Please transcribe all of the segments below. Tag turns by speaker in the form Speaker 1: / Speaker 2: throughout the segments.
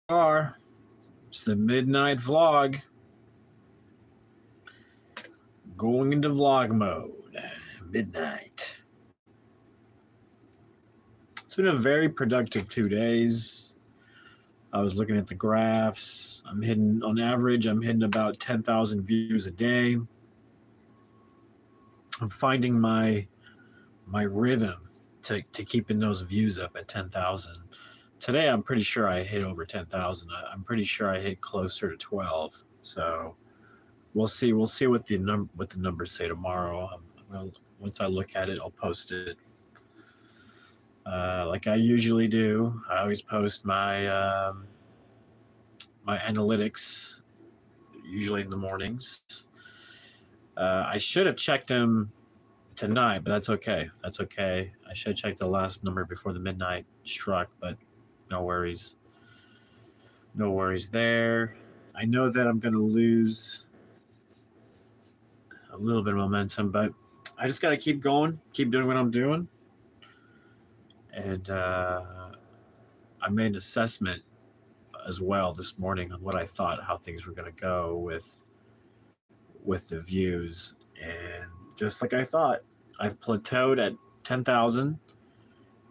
Speaker 1: Are. It's the midnight vlog. Going into vlog mode. Midnight. It's been a very productive 2 days. I was looking at the graphs. On average, I'm hitting about 10,000 views a day. I'm finding my rhythm to keeping those views up at 10,000. Today, I'm pretty sure I hit over 10,000. I'm pretty sure I hit closer to 12. So we'll see. We'll see what the numbers say tomorrow. Once I look at it, I'll post it. Like I usually do. I always post my analytics, usually in the mornings. I should have checked them tonight, but that's okay. That's okay. I should check the last number before the midnight struck, but no worries. No worries there. I know that I'm going to lose a little bit of momentum, but I just got to keep going, keep doing what I'm doing. And I made an assessment as well this morning on what I thought, how things were going to go with the views. And just like I thought, I've plateaued at 10,000.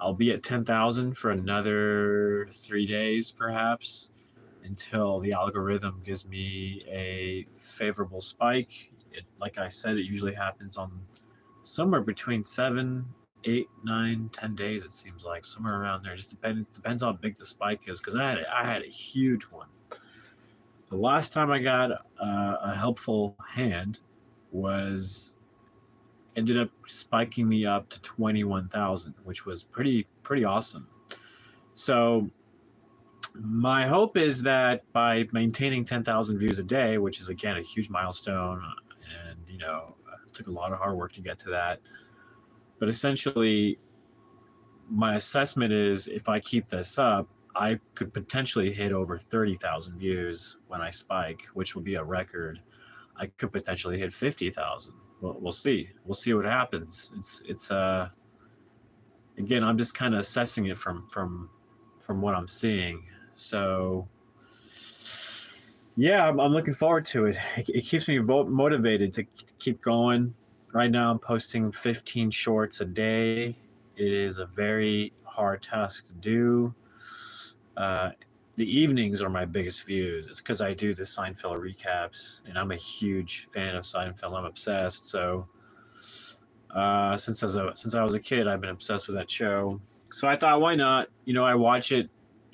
Speaker 1: I'll be at 10,000 for another 3 days, perhaps, until the algorithm gives me a favorable spike. Like I said, it usually happens on somewhere between 7, 8, 9, 10 days. It seems like somewhere around there. Just depends how big the spike is. Because I had a huge one. The last time I got a helpful hand ended up spiking me up to 21,000, which was pretty awesome. So my hope is that by maintaining 10,000 views a day, which is again a huge milestone, and it took a lot of hard work to get to that. But essentially, my assessment is if I keep this up, I could potentially hit over 30,000 views when I spike, which would be a record. I could potentially hit 50,000. We'll see. We'll see what happens. It's again, I'm just kind of assessing it from what I'm seeing. So yeah, I'm looking forward to it. It keeps me motivated to keep going. Right now, I'm posting 15 shorts a day. It is a very hard task to do. The evenings are my biggest views. It's because I do the Seinfeld recaps, and I'm a huge fan of Seinfeld. I'm obsessed. So since I was a kid, I've been obsessed with that show. So I thought, why not? I watch it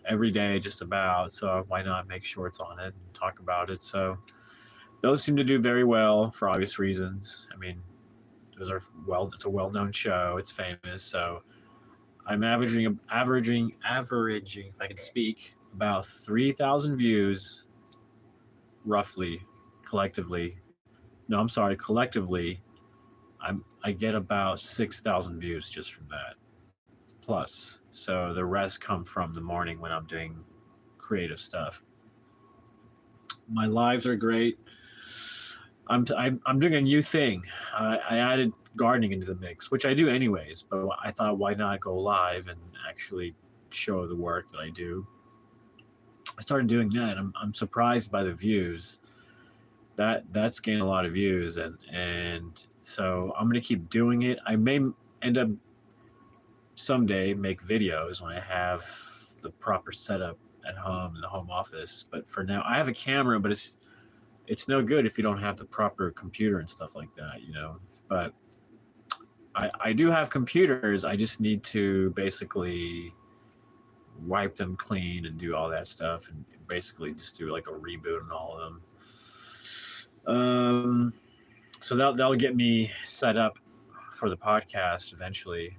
Speaker 1: every day, just about. So why not make shorts on it and talk about it? So those seem to do very well for obvious reasons. I mean, it's a well-known show. It's famous. So I'm averaging, if I can speak, about 3,000 views, roughly, collectively. No, I'm sorry, collectively, I get about 6,000 views just from that, plus. So the rest come from the morning when I'm doing creative stuff. My lives are great. I'm doing a new thing. I added gardening into the mix, which I do anyways, but I thought, why not go live and actually show the work that I do. I started doing that. I'm surprised by the views. That's gained a lot of views, and so I'm gonna keep doing it. I may end up someday make videos when I have the proper setup at home in the home office. But for now, I have a camera, but it's no good if you don't have the proper computer and stuff like that, But I do have computers. I just need to basically wipe them clean and do all that stuff, and basically just do like a reboot on all of them. So that'll get me set up for the podcast eventually,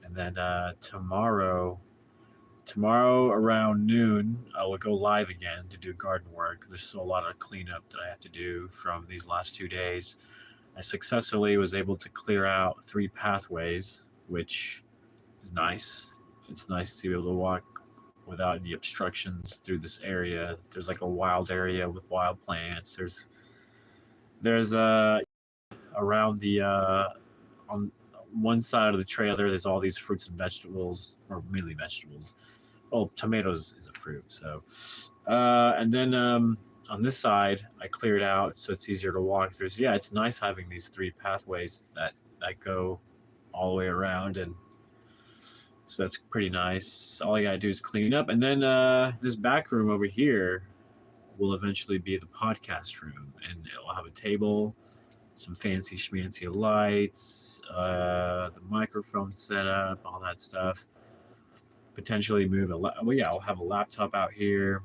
Speaker 1: and then tomorrow around noon, I will go live again to do garden work. There's still a lot of cleanup that I have to do from these last 2 days. I successfully was able to clear out 3 pathways, which is nice. It's nice to be able to walk without any obstructions through this area. There's like a wild area with wild plants. There's around the on one side of the trailer, there's all these fruits and vegetables, or mainly vegetables. Well, tomatoes is a fruit, so And then on this side, I cleared out so it's easier to walk through. So yeah, it's nice having these three pathways that go all the way around, and so that's pretty nice. All I gotta do is clean up, and then this back room over here will eventually be the podcast room, and it'll have a table, some fancy schmancy lights, the microphone setup, all that stuff. Potentially move well, yeah, I'll have a laptop out here.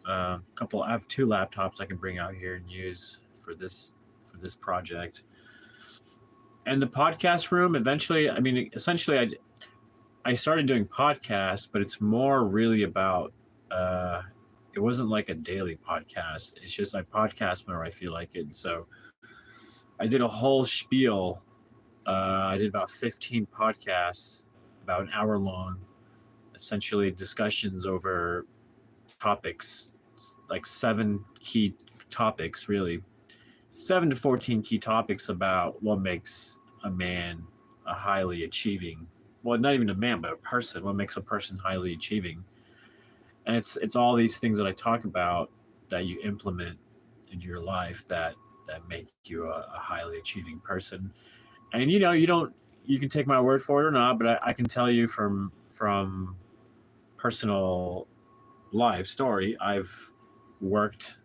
Speaker 1: I have two laptops I can bring out here and use for this project. And the podcast room eventually, I mean, essentially, I started doing podcasts, but it's more really about. It wasn't like a daily podcast. It's just I podcast whenever I feel like it. And so I did a whole spiel. I did about 15 podcasts, about an hour long, essentially discussions over topics, like 7 key topics, really, 7 to 14 key topics about what makes a man a highly achieving, well, not even a man, but a person, what makes a person highly achieving. And it's all these things that I talk about that you implement in your life that make you a highly achieving person. And you can take my word for it or not, but I can tell you from personal life story, I've worked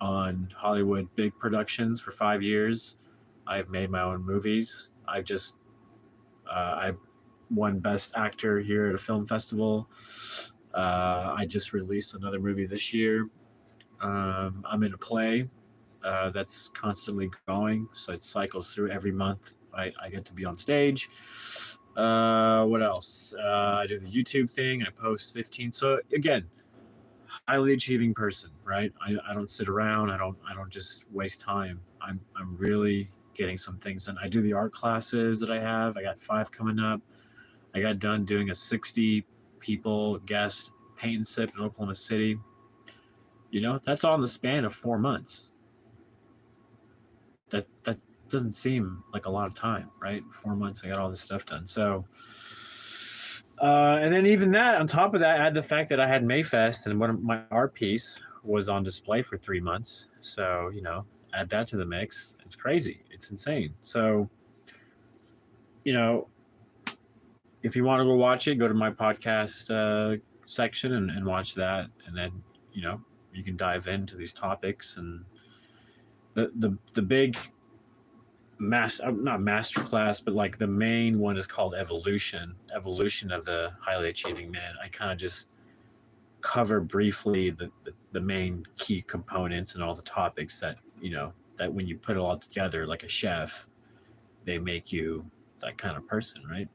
Speaker 1: on Hollywood big productions for 5 years. I've made my own movies. I won Best Actor here at a film festival. I just released another movie this year. I'm in a play that's constantly going, so it cycles through every month. I get to be on stage. What else? I do the YouTube thing. I post 15. So again, highly achieving person, right? I don't sit around. I don't just waste time. I'm really getting some things done. I do the art classes that I have. I got 5 coming up. I got done doing a 60 people guest paint and sip in Oklahoma City. That's all in the span of 4 months. That doesn't seem like a lot of time, right? 4 months, I got all this stuff done. So, and then even that, on top of that, I had the fact that I had Mayfest and one of my art piece was on display for 3 months. So, add that to the mix. It's crazy. It's insane. So, you know, if you want to go watch it, go to my podcast section and watch that, and then you can dive into these topics and the big not masterclass, but like the main one is called evolution of the highly achieving man. I kind of just cover briefly the main key components and all the topics that that when you put it all together like a chef, they make you that kind of person, right?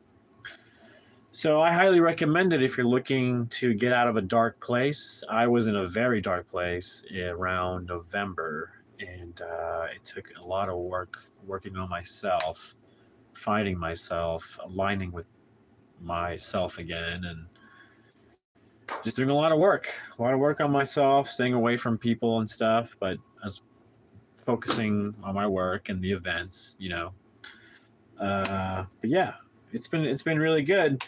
Speaker 1: So I highly recommend it if you're looking to get out of a dark place. I was in a very dark place around November, and it took a lot of work working on myself, finding myself, aligning with myself again, and just doing a lot of work on myself, staying away from people and stuff, but I was focusing on my work and the events, but yeah, it's been really good.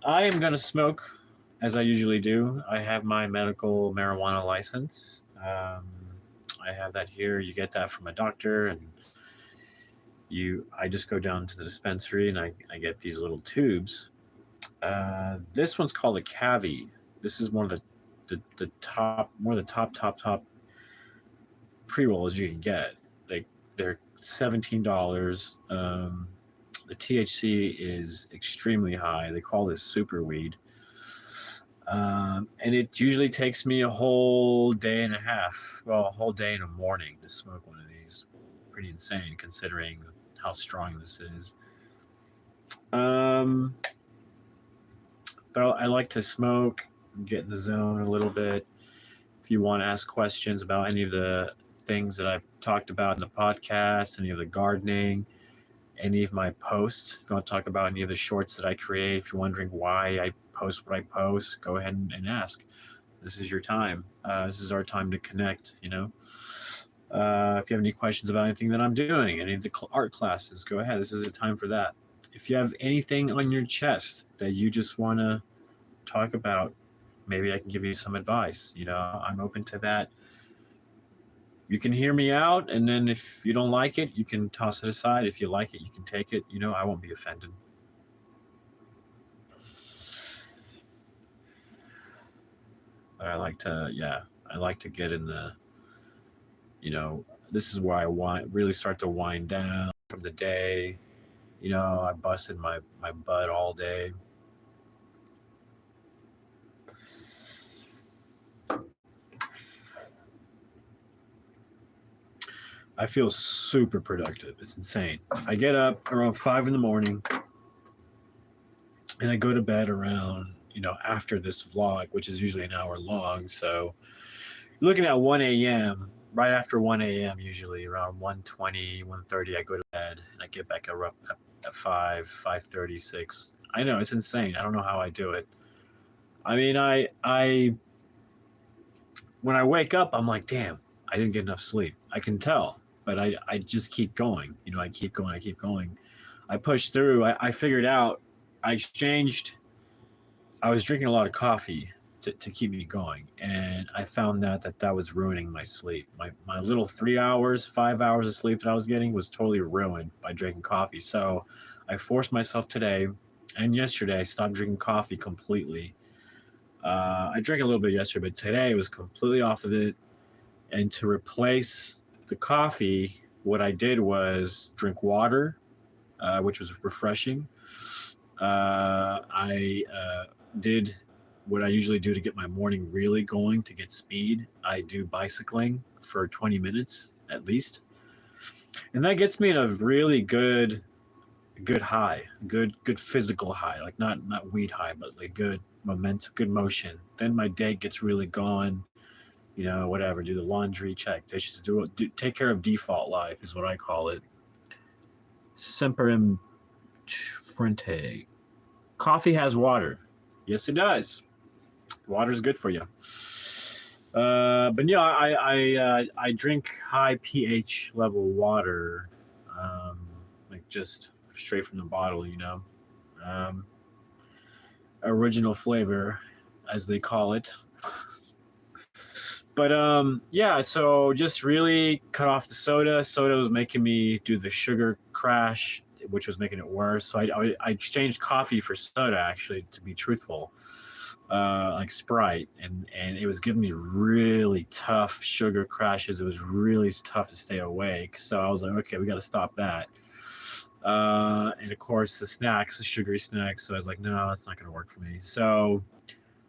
Speaker 1: I am gonna smoke as I usually do. I have my medical marijuana license. I have that here. You get that from a doctor, and I just go down to the dispensary and I get these little tubes. This one's called a Cavi. This is one of the top pre-rolls you can get. They're $17. The THC is extremely high. They call this super weed. And it usually takes me a whole day and a half, well, a whole day and a morning to smoke one of these. Pretty insane considering how strong this is. But I like to smoke, get in the zone a little bit. If you want to ask questions about any of the things that I've talked about in the podcast, any of the gardening, any of my posts, if you want to talk about any of the shorts that I create, if you're wondering why I post what I post, go ahead and ask. This is your time. This is our time to connect, If you have any questions about anything that I'm doing, any of the art classes, go ahead. This is a time for that. If you have anything on your chest that you just want to talk about, maybe I can give you some advice. I'm open to that. You can hear me out, and then if you don't like it, you can toss it aside. If you like it, you can take it. I won't be offended. But I like to get in the, you know, this is where I really start to wind down from the day. I busted my butt all day. I feel super productive. It's insane. I get up around 5 in the morning and I go to bed around, after this vlog, which is usually an hour long. So looking at 1 a.m., right after 1 a.m., usually around 1:20, 1:30, I go to bed and I get back up at 5:36. I know, it's insane. I don't know how I do it. I mean, when I wake up, I'm like, damn, I didn't get enough sleep. I can tell, but I just keep going. I keep going. I keep going. I push through. I figured out. I exchanged. I was drinking a lot of coffee to keep me going, and I found that was ruining my sleep. My little 3 hours, 5 hours of sleep that I was getting was totally ruined by drinking coffee. So I forced myself today and yesterday. I stopped drinking coffee completely. I drank a little bit yesterday, but today I was completely off of it. And to replace the coffee, what I did was drink water, which was refreshing. I did what I usually do to get my morning really going, to get speed. I do bicycling for 20 minutes at least. And that gets me in a really good high, good physical high, like not weed high, but like good momentum, good motion. Then my day gets really going. Whatever. Do the laundry, check dishes, take care of default life is what I call it. Semper Frente. Coffee has water. Yes, it does. Water's good for you. But yeah, I drink high pH level water, like just straight from the bottle. Um, Original flavor, as they call it. But yeah, so just really cut off the soda. Soda was making me do the sugar crash, which was making it worse. So I exchanged coffee for soda, actually, to be truthful, like Sprite, and it was giving me really tough sugar crashes. It was really tough to stay awake. So I was like, okay, we got to stop that. And of course, the sugary snacks. So I was like, no, it's not going to work for me. So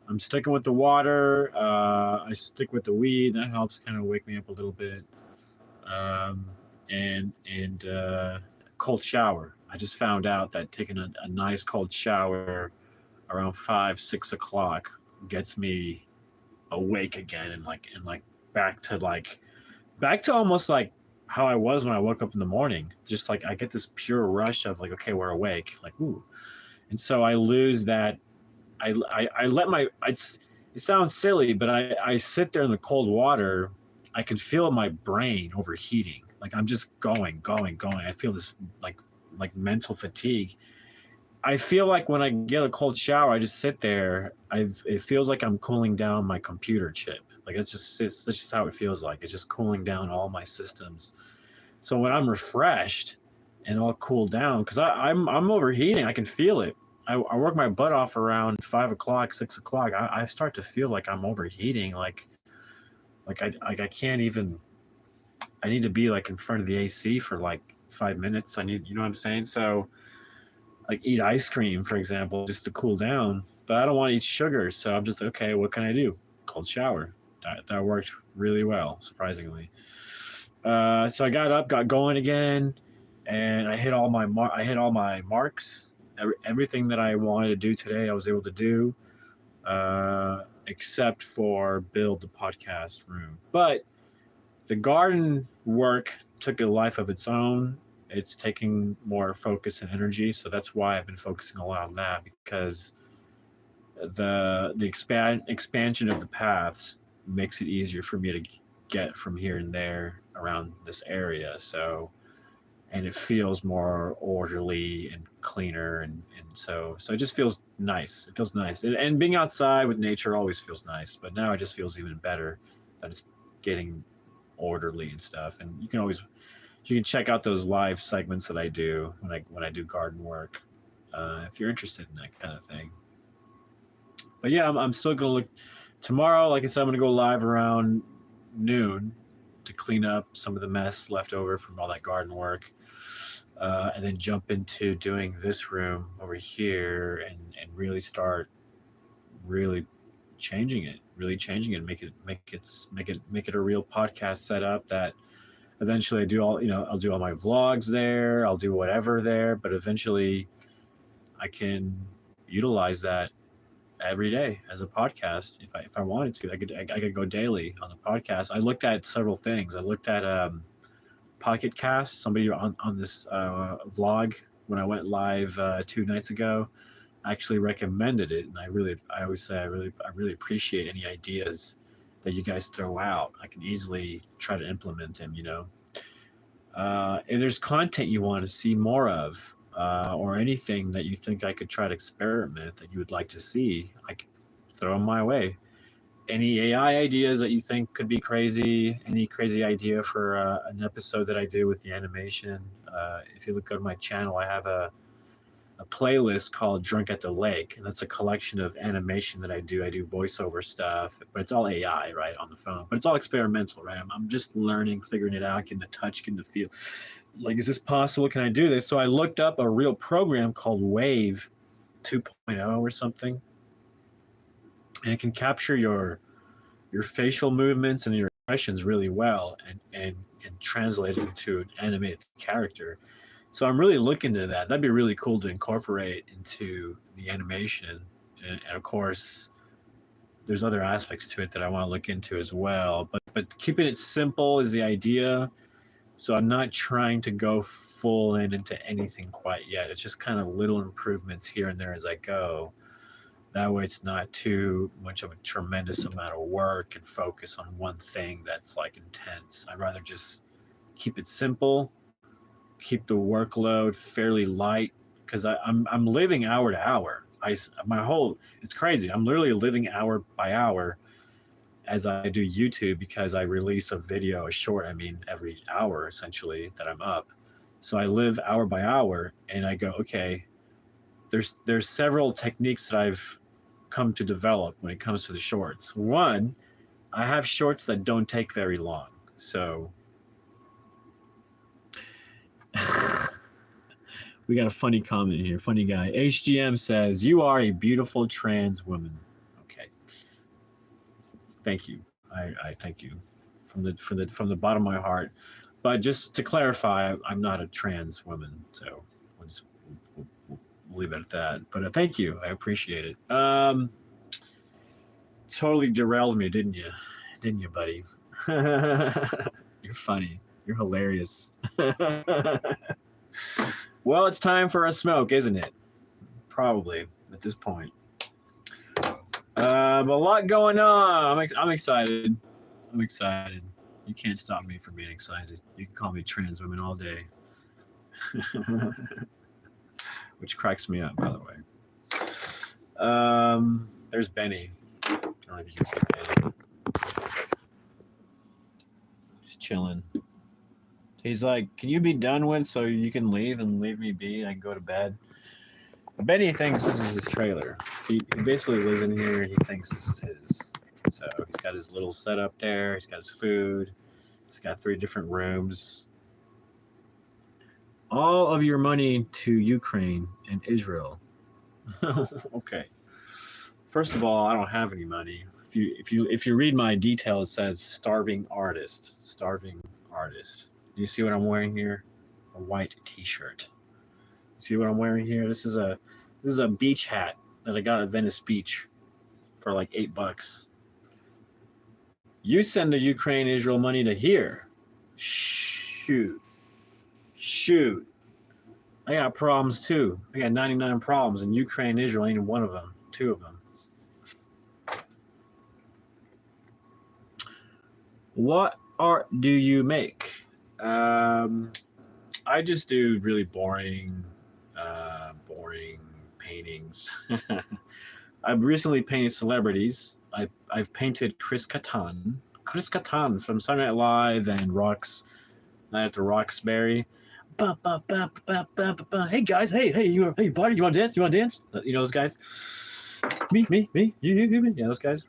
Speaker 1: I'm sticking with the water. I stick with the weed. That helps kind of wake me up a little bit. And cold shower. I just found out that taking a nice cold shower around 5, 6 o'clock gets me awake again, and back to almost like how I was when I woke up in the morning. Just like I get this pure rush of like, okay, we're awake, like ooh. And so I lose that. I let it sounds silly, but I sit there in the cold water. I can feel my brain overheating. Like I'm just going. I feel this like mental fatigue. I feel like when I get a cold shower, I just sit there. It feels like I'm cooling down my computer chip. Like that's just how it feels like. It's just cooling down all my systems. So when I'm refreshed and all cooled down, because I'm overheating, I can feel it. I work my butt off around 5 o'clock, 6 o'clock. I start to feel like I'm overheating. I can't even. I need to be like in front of the AC for like 5 minutes. You know what I'm saying? So like eat ice cream, for example, just to cool down. But I don't want to eat sugar, so I'm just okay. What can I do? Cold shower. That worked really well, surprisingly. So I got up, got going again, and I hit all my marks. Everything that I wanted to do today, I was able to do, except for build the podcast room. But the garden work took a life of its own. It's taking more focus and energy, so that's why I've been focusing a lot on that, because the expansion of the paths makes it easier for me to get from here and there around this area. So, and it feels more orderly and cleaner, and so it just feels nice. It feels nice, and being outside with nature always feels nice, but now it just feels even better that it's getting orderly and stuff. And you can check out those live segments that I do when I do garden work, if you're interested in that kind of thing. But yeah, I'm still gonna look tomorrow. Like I said, I'm gonna go live around noon to clean up some of the mess left over from all that garden work, and then jump into doing this room over here, and really start really changing it, make it a real podcast setup that eventually I'll do all my vlogs there, I'll do whatever there, but eventually I can utilize that every day as a podcast if I wanted to. I could go daily on the podcast. I looked at several things. I looked at Pocket Cast. Somebody on this vlog when I went live 2 nights ago actually recommended it, and I always say I really appreciate any ideas that you guys throw out. I can easily try to implement them. If there's content you want to see more of, or anything that you think I could try to experiment that you would like to see, I could throw them my way. Any AI ideas that you think could be crazy, any crazy idea for an episode that I do with the animation. If you look at my channel, I have a playlist called Drunk at the Lake, and that's a collection of animation that I do. I do voiceover stuff, but it's all AI, right, on the phone. But it's all experimental, right? I'm just learning, figuring it out, getting the touch, getting the feel. Like, is this possible? Can I do this? So I looked up a real program called Wave 2.0 or something, and it can capture your facial movements and your expressions really well, and translate it into an animated character. So I'm really looking to that. That'd be really cool to incorporate into the animation. And of course, there's other aspects to it that I want to look into as well. But keeping it simple is the idea. So I'm not trying to go full into anything quite yet. It's just kind of little improvements here and there as I go. That way it's not too much of a tremendous amount of work and focus on one thing that's like intense. I'd rather just keep it simple, keep the workload fairly light, because I'm living hour to hour. It's crazy. I'm literally living hour by hour as I do YouTube, because I release a video, a short, every hour essentially that I'm up. So I live hour by hour, and I go, okay, there's several techniques that I've come to develop when it comes to the shorts. One, I have shorts that don't take very long. So we got a funny comment here. Funny guy. HGM says, "You are a beautiful trans woman." Okay. Thank you. I thank you from the bottom of my heart. But just to clarify, I'm not a trans woman, so we'll leave it at that. But thank you. I appreciate it. Totally derailed me, didn't you? Didn't you, buddy? You're funny. You're hilarious. Well, it's time for a smoke, isn't it? Probably at this point. A lot going on. I'm excited. I'm excited. You can't stop me from being excited. You can call me trans women all day. Which cracks me up, by the way. There's Benny. I don't know if you can see Benny. Just chilling. He's like, "Can you be done with so you can leave and leave me be? I can go to bed." But Benny thinks this is his trailer. He basically lives in here, and he thinks this is his. So he's got his little setup there. He's got his food. He's got 3 different rooms. All of your money to Ukraine and Israel. Okay. First of all, I don't have any money. If you read my detail, it says starving artist. Starving artist. You see what I'm wearing here? A white T-shirt. See what I'm wearing here? This is a beach hat that I got at Venice Beach for like $8. You send the Ukraine Israel money to here. Shoot. I got problems too. I got 99 problems, and Ukraine Israel ain't one of them. 2 of them. What art do you make? I I just do really boring paintings. I've recently painted celebrities. I've painted Chris Kattan from Saturday Night Live and Rocks Night at the Roxbury. Ba, ba, ba, ba, ba, ba, ba. Hey guys, hey buddy, you want to dance? You want to dance? You know those guys? Me, you, yeah, those guys.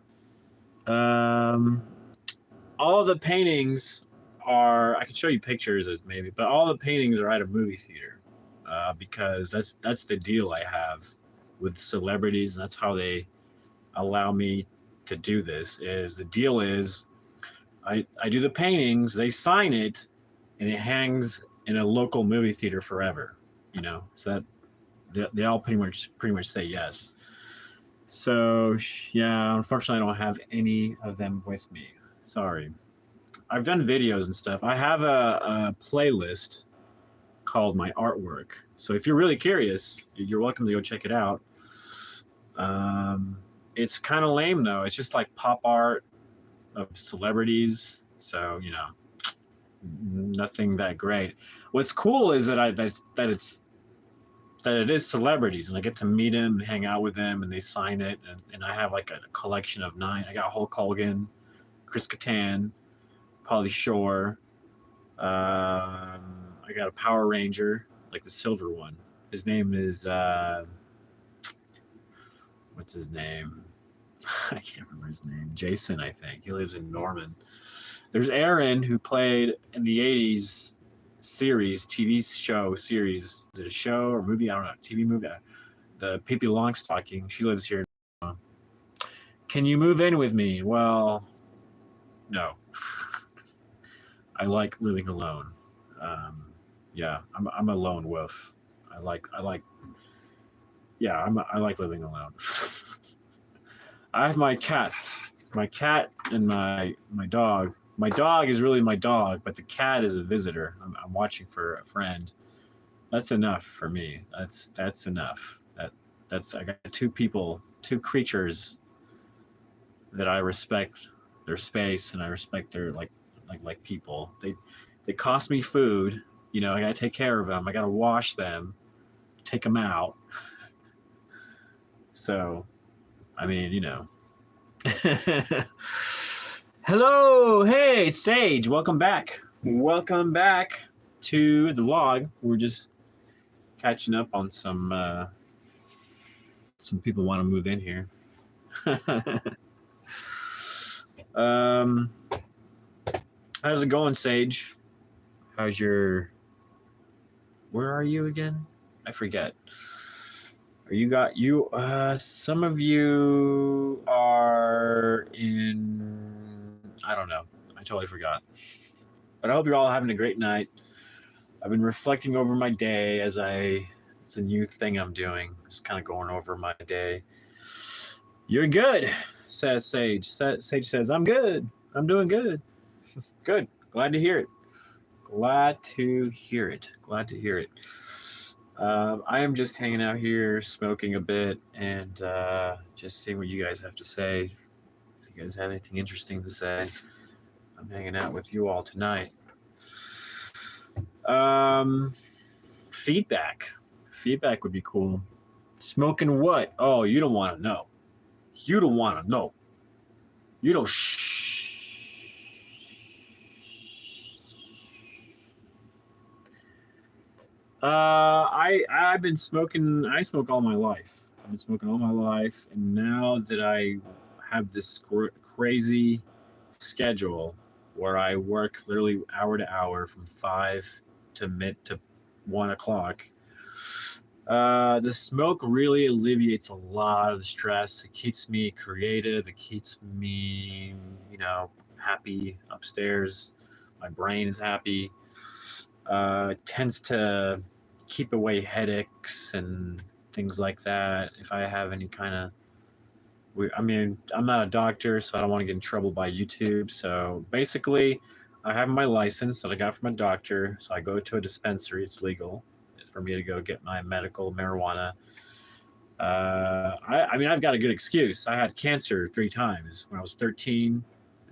Speaker 1: Um, all the paintings are. I can show you pictures, as maybe, but all the paintings are at a movie theater, because that's the deal I have with celebrities, and that's how they allow me to do this. Is the deal is I do the paintings, they sign it, and it hangs in a local movie theater forever. So that they all pretty much say yes. So yeah, unfortunately, I don't have any of them with me. Sorry. I've done videos and stuff. I have a playlist called My Artwork. So if you're really curious, you're welcome to go check it out. It's kind of lame though. It's just like pop art of celebrities. So nothing that great. What's cool is that it is celebrities, and I get to meet them and hang out with them, and they sign it, and I have like a collection of 9. I got Hulk Hogan, Chris Kattan, Pauly Shore. I got a Power Ranger, like the silver one. His name is what's his name? I can't remember his name. Jason, I think. He lives in Norman. There's Aaron, who played in the 80s TV show series. Is it a show or movie? I don't know. TV movie. The Pippi Longstocking. She lives here. Can you move in with me? Well, no. I like living alone. Yeah, I'm a lone wolf. I like living alone. I have my cats. My cat and my dog. My dog is really my dog, but the cat is a visitor. I'm watching for a friend. That's enough for me. That's enough. I got 2 creatures that I respect their space, and I respect their like people. They cost me food. I gotta take care of them. I gotta wash them, take them out. So, I mean, Hello, hey, it's Sage. Welcome back. Welcome back to the vlog. We're just catching up on some people want to move in here. How's it going, Sage? Where are you again? I forget. Some of you are in, I don't know. I totally forgot. But I hope you're all having a great night. I've been reflecting over my day it's a new thing I'm doing. Just kind of going over my day. You're good, says Sage. Sage says, I'm good. I'm doing good. Good. Glad to hear it. Glad to hear it. I am just hanging out here, smoking a bit, and just seeing what you guys have to say. If you guys have anything interesting to say, I'm hanging out with you all tonight. Feedback would be cool. Smoking what? Oh, you don't want to know. You don't want to know. You don't. I've been smoking. I smoke all my life. I've been smoking all my life, and now that I have this crazy schedule where I work literally hour to hour from 5 to 1 o'clock, the smoke really alleviates a lot of the stress. It keeps me creative. It keeps me, happy upstairs. My brain is happy. It tends to keep away headaches and things like that. If I have any kind of, I'm not a doctor, so I don't want to get in trouble by YouTube. So basically, I have my license that I got from a doctor. So I go to a dispensary. It's legal for me to go get my medical marijuana. I've got a good excuse. I had cancer 3 times when I was 13,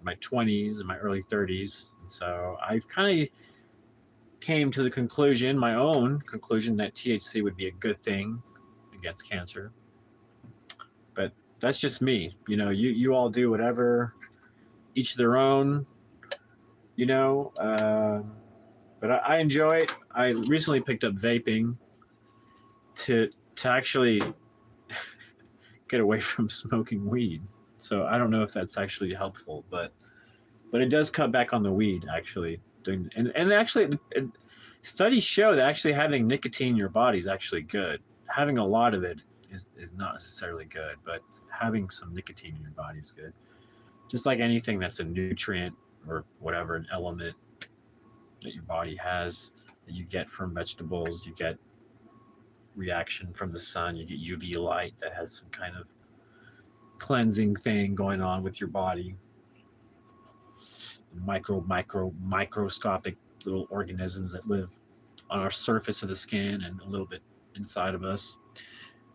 Speaker 1: in my 20s, and my early 30s. And so I've kind of came to the conclusion, my own conclusion, that THC would be a good thing against cancer. But that's just me. You all do whatever, each their own. You know, but I enjoy it. I recently picked up vaping to actually get away from smoking weed. So I don't know if that's actually helpful, but it does cut back on the weed actually. And actually, studies show that actually having nicotine in your body is actually good. Having a lot of it is not necessarily good, but having some nicotine in your body is good. Just like anything that's a nutrient or whatever, an element that your body has that you get from vegetables, you get reaction from the sun, you get UV light that has some kind of cleansing thing going on with your body. Microscopic little organisms that live on our surface of the skin and a little bit inside of us.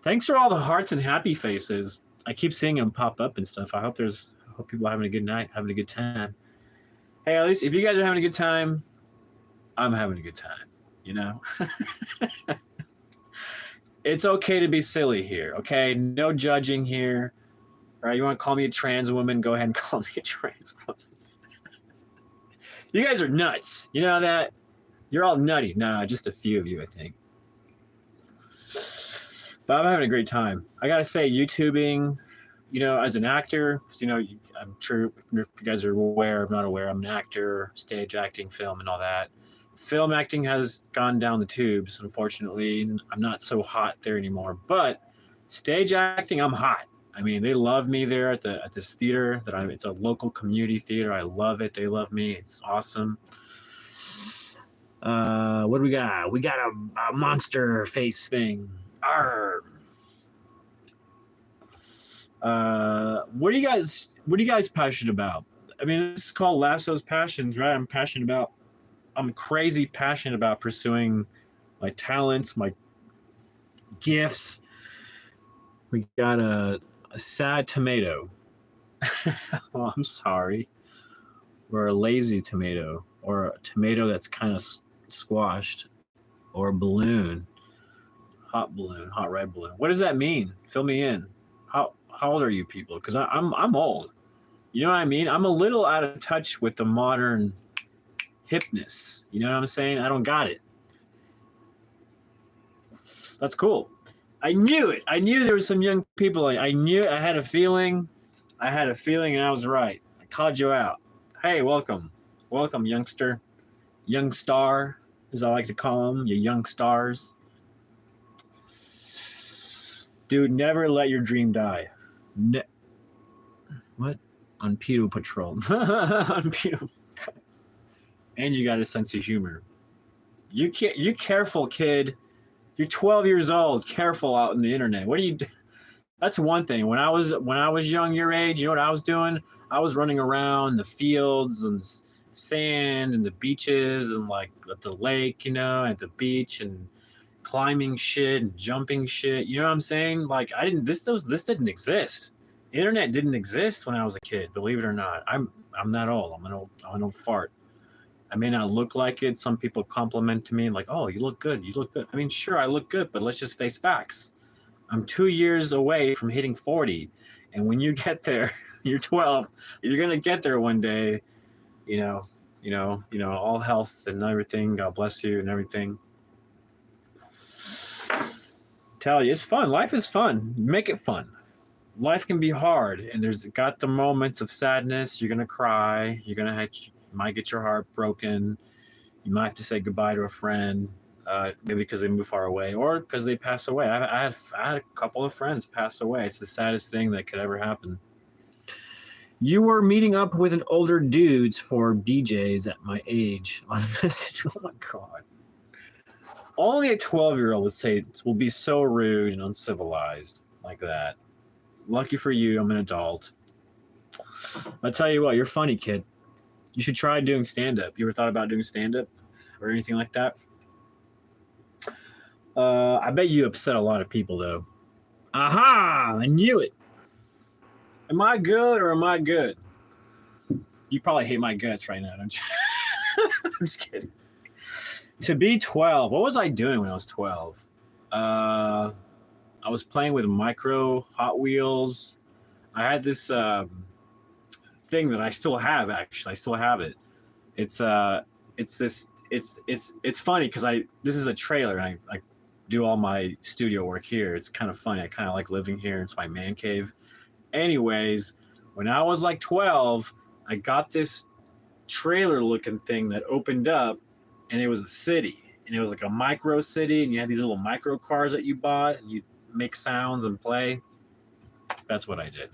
Speaker 1: Thanks for all the hearts and happy faces. I keep seeing them pop up and stuff. I hope people are having a good night, having a good time. Hey, at least if you guys are having a good time, I'm having a good time, It's okay to be silly here, okay? No judging here. All right, you want to call me a trans woman, go ahead and call me a trans woman. You guys are nuts. You know that? You're all nutty. No, just a few of you, I think. But I'm having a great time. I gotta say, YouTubing, as an actor, because, I'm sure if you guys are aware, I'm not aware, I'm an actor, stage acting, film, and all that. Film acting has gone down the tubes, unfortunately. I'm not so hot there anymore. But stage acting, I'm hot. I mean, they love me there at this theater it's a local community theater. I love it. They love me. It's awesome. What do we got? We got a monster face thing. Arr. What are you guys passionate about? I mean, this is called LASSO'S Passions, right? I'm crazy passionate about pursuing my talents, my gifts. We got a sad tomato. Oh, I'm sorry. Or a lazy tomato. Or a tomato that's kind of squashed. Or a balloon. Hot red balloon. What does that mean? Fill me in. How old are you people? Because I'm old. You know what I mean? I'm a little out of touch with the modern hipness. You know what I'm saying? I don't got it. That's cool. I knew it. I knew there were some young people. I knew it. I had a feeling. And I was right. I called you out. Hey, welcome. Welcome, youngster. Young star, as I like to call them. You young stars. Dude, never let your dream die. What? On Pedo Patrol. On Pedo. And you got a sense of humor. You careful, kid. You're 12 years old. Careful out in the internet. What do you do? That's one thing. When I was young, your age, you know what I was doing? I was running around the fields and sand and the beaches and like at the lake, at the beach, and climbing shit and jumping shit. You know what I'm saying? Like this didn't exist. Internet didn't exist when I was a kid, believe it or not. I'm that old. I'm an old fart. I may not look like it. Some people compliment to me like, "Oh, you look good. You look good." I mean, sure, I look good, but let's just face facts. I'm 2 years away from hitting 40, and when you get there, you're 12. You're gonna get there one day. All health and everything. God bless you and everything. Tell you, it's fun. Life is fun. Make it fun. Life can be hard, and there's got the moments of sadness. You're gonna cry. You might get your heart broken. You might have to say goodbye to a friend, maybe because they move far away or because they pass away. I had a couple of friends pass away. It's the saddest thing that could ever happen. You were meeting up with an older dudes for DJs at my age on a message. Oh my God. Only a 12-year-old will be so rude and uncivilized like that. Lucky for you, I'm an adult. I'll tell you what, you're funny, kid. You should try doing stand-up. You ever thought about doing stand-up or anything like that? I bet you upset a lot of people, though. Aha! I knew it. Am I good or am I good? You probably hate my guts right now, don't you? I'm just kidding. To be 12, what was I doing when I was 12? Uh, I was playing with micro Hot Wheels. I had this thing that I still have. Actually, I still have it. It's it's this. It's funny because I this is a trailer. And I do all my studio work here. It's kind of funny. I kind of like living here. It's my man cave. Anyways, when I was like 12, I got this trailer looking thing that opened up, and it was a city, and it was like a micro city, and you had these little micro cars that you bought, and you make sounds and play. That's what I did.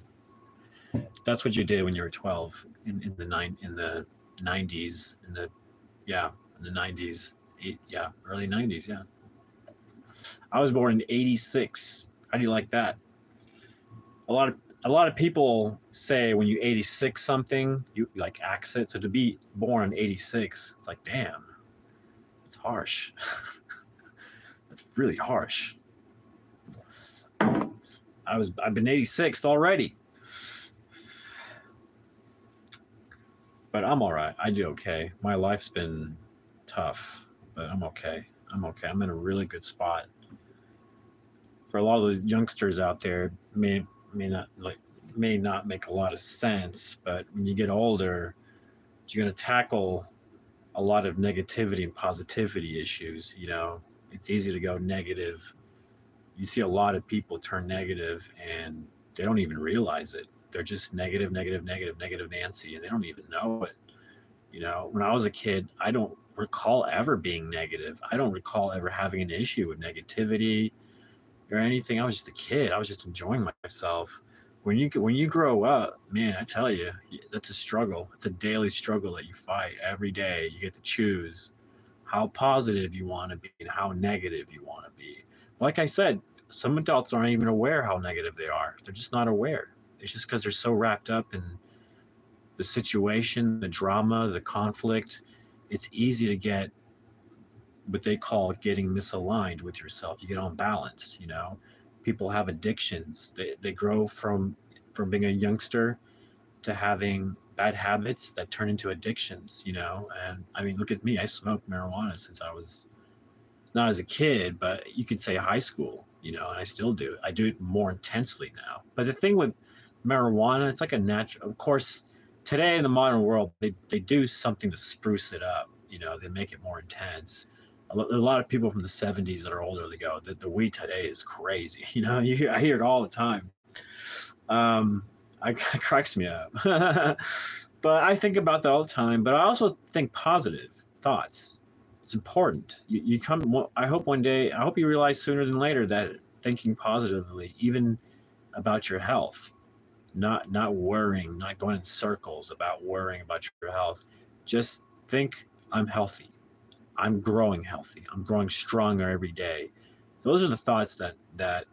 Speaker 1: That's what you did when you were 12 in the 90s, in the yeah, in the 90s. Yeah, early 90s, yeah. I was born in 86. How do you like that? A lot of a lot of people say when you 86 something, you like axe it. So to be born in 86, it's like, damn, it's harsh. It's really harsh. I've been 86 already. But I'm all right. I do okay. My life's been tough, but I'm okay. I'm okay. I'm in a really good spot. For a lot of the youngsters out there, may not like may not make a lot of sense, but when you get older, you're gonna tackle a lot of negativity and positivity issues. You know, it's easy to go negative. You see a lot of people turn negative and they don't even realize it. They're just negative, negative, negative, negative Nancy, and they don't even know it. You know, when I was a kid, I don't recall ever being negative. I don't recall ever having an issue with negativity or anything. I was just a kid. I was just enjoying myself. When you grow up, man, I tell you, that's a struggle. It's a daily struggle that you fight every day. You get to choose how positive you want to be and how negative you want to be. Like I said, some adults aren't even aware how negative they are. They're just not aware. It's just because they're so wrapped up in the situation, the drama, the conflict. It's easy to get what they call getting misaligned with yourself. You get unbalanced, you know. People have addictions. They grow from being a youngster to having bad habits that turn into addictions, you know. And I mean, look at me. I smoked marijuana since I was not as a kid, but you could say high school, you know, and I still do it. I do it more intensely now. But the thing with marijuana, it's like a natural, of course, today in the modern world, they do something to spruce it up. You know, they make it more intense. A lot of people from the 70s that are older, they go, the weed today is crazy. You know, I hear it all the time. Um, it cracks me up. But I think about that all the time. But I also think positive thoughts. It's important. You come. I hope one day. I hope you realize sooner than later that thinking positively, even about your health, not worrying, not going in circles about worrying about your health. Just think, I'm healthy. I'm growing healthy. I'm growing stronger every day. Those are the thoughts that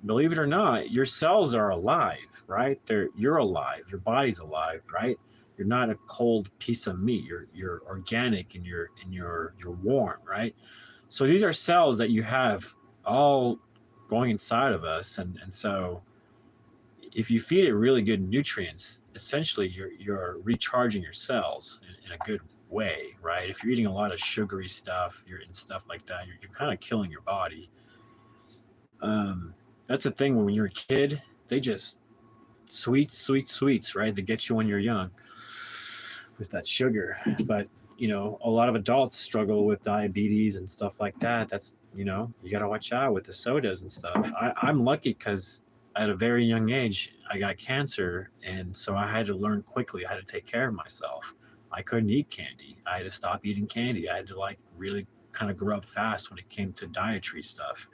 Speaker 1: believe it or not, your cells are alive, right? You're alive. Your body's alive, right? You're not a cold piece of meat. You're organic and you're warm, right? So these are cells that you have all going inside of us, and so if you feed it really good nutrients, essentially you're recharging your cells in a good way, right? If you're eating a lot of sugary stuff, you're and stuff like that, you're kind of killing your body. That's the thing when you're a kid, they just sweets, right? They get you when you're young with that sugar. But you know, a lot of adults struggle with diabetes and stuff like that. That's you know, you got to watch out with the sodas and stuff. I'm lucky because at a very young age, I got cancer, and so I had to learn quickly. I had to take care of myself. I couldn't eat candy. I had to stop eating candy. I had to like really kind of grow up fast when it came to dietary stuff.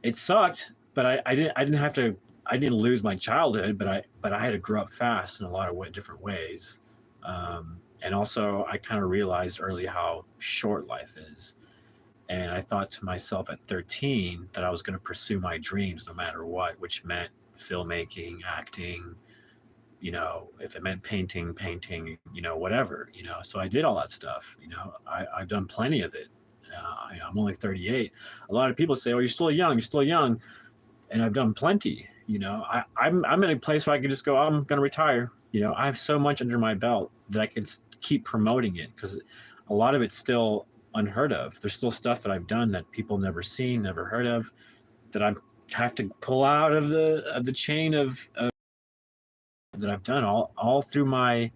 Speaker 1: It sucked, but I didn't have to. I didn't lose my childhood, but I had to grow up fast in a lot of different ways. And also, I kind of realized early how short life is. And I thought to myself at 13 that I was going to pursue my dreams no matter what, which meant filmmaking, acting, you know, if it meant painting, you know, whatever, you know. So I did all that stuff, you know. I've done plenty of it. I'm only 38. A lot of people say, "Oh, you're still young," and I've done plenty. You know, I'm in a place where I can just go, I'm going to retire. You know, I have so much under my belt that I can keep promoting it because a lot of it's still unheard of. There's still stuff that I've done that people never seen, never heard of, that I have to pull out of the chain of that I've done all through my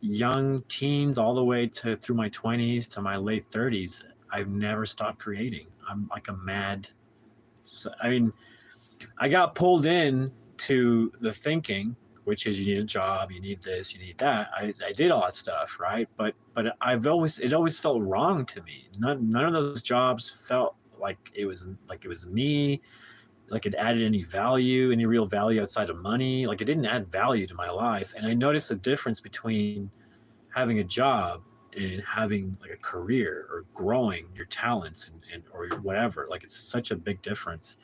Speaker 1: young teens, all the way to through my 20s to my late 30s. I've never stopped creating. I'm like a mad. I mean, I got pulled in to the thinking, which is you need a job, you need this, you need that. I did all that stuff, right? But it always felt wrong to me. None of those jobs felt like it was me, like it added any value, any real value outside of money. Like it didn't add value to my life. And I noticed the difference between having a job and having like a career or growing your talents and or whatever. Like it's such a big difference.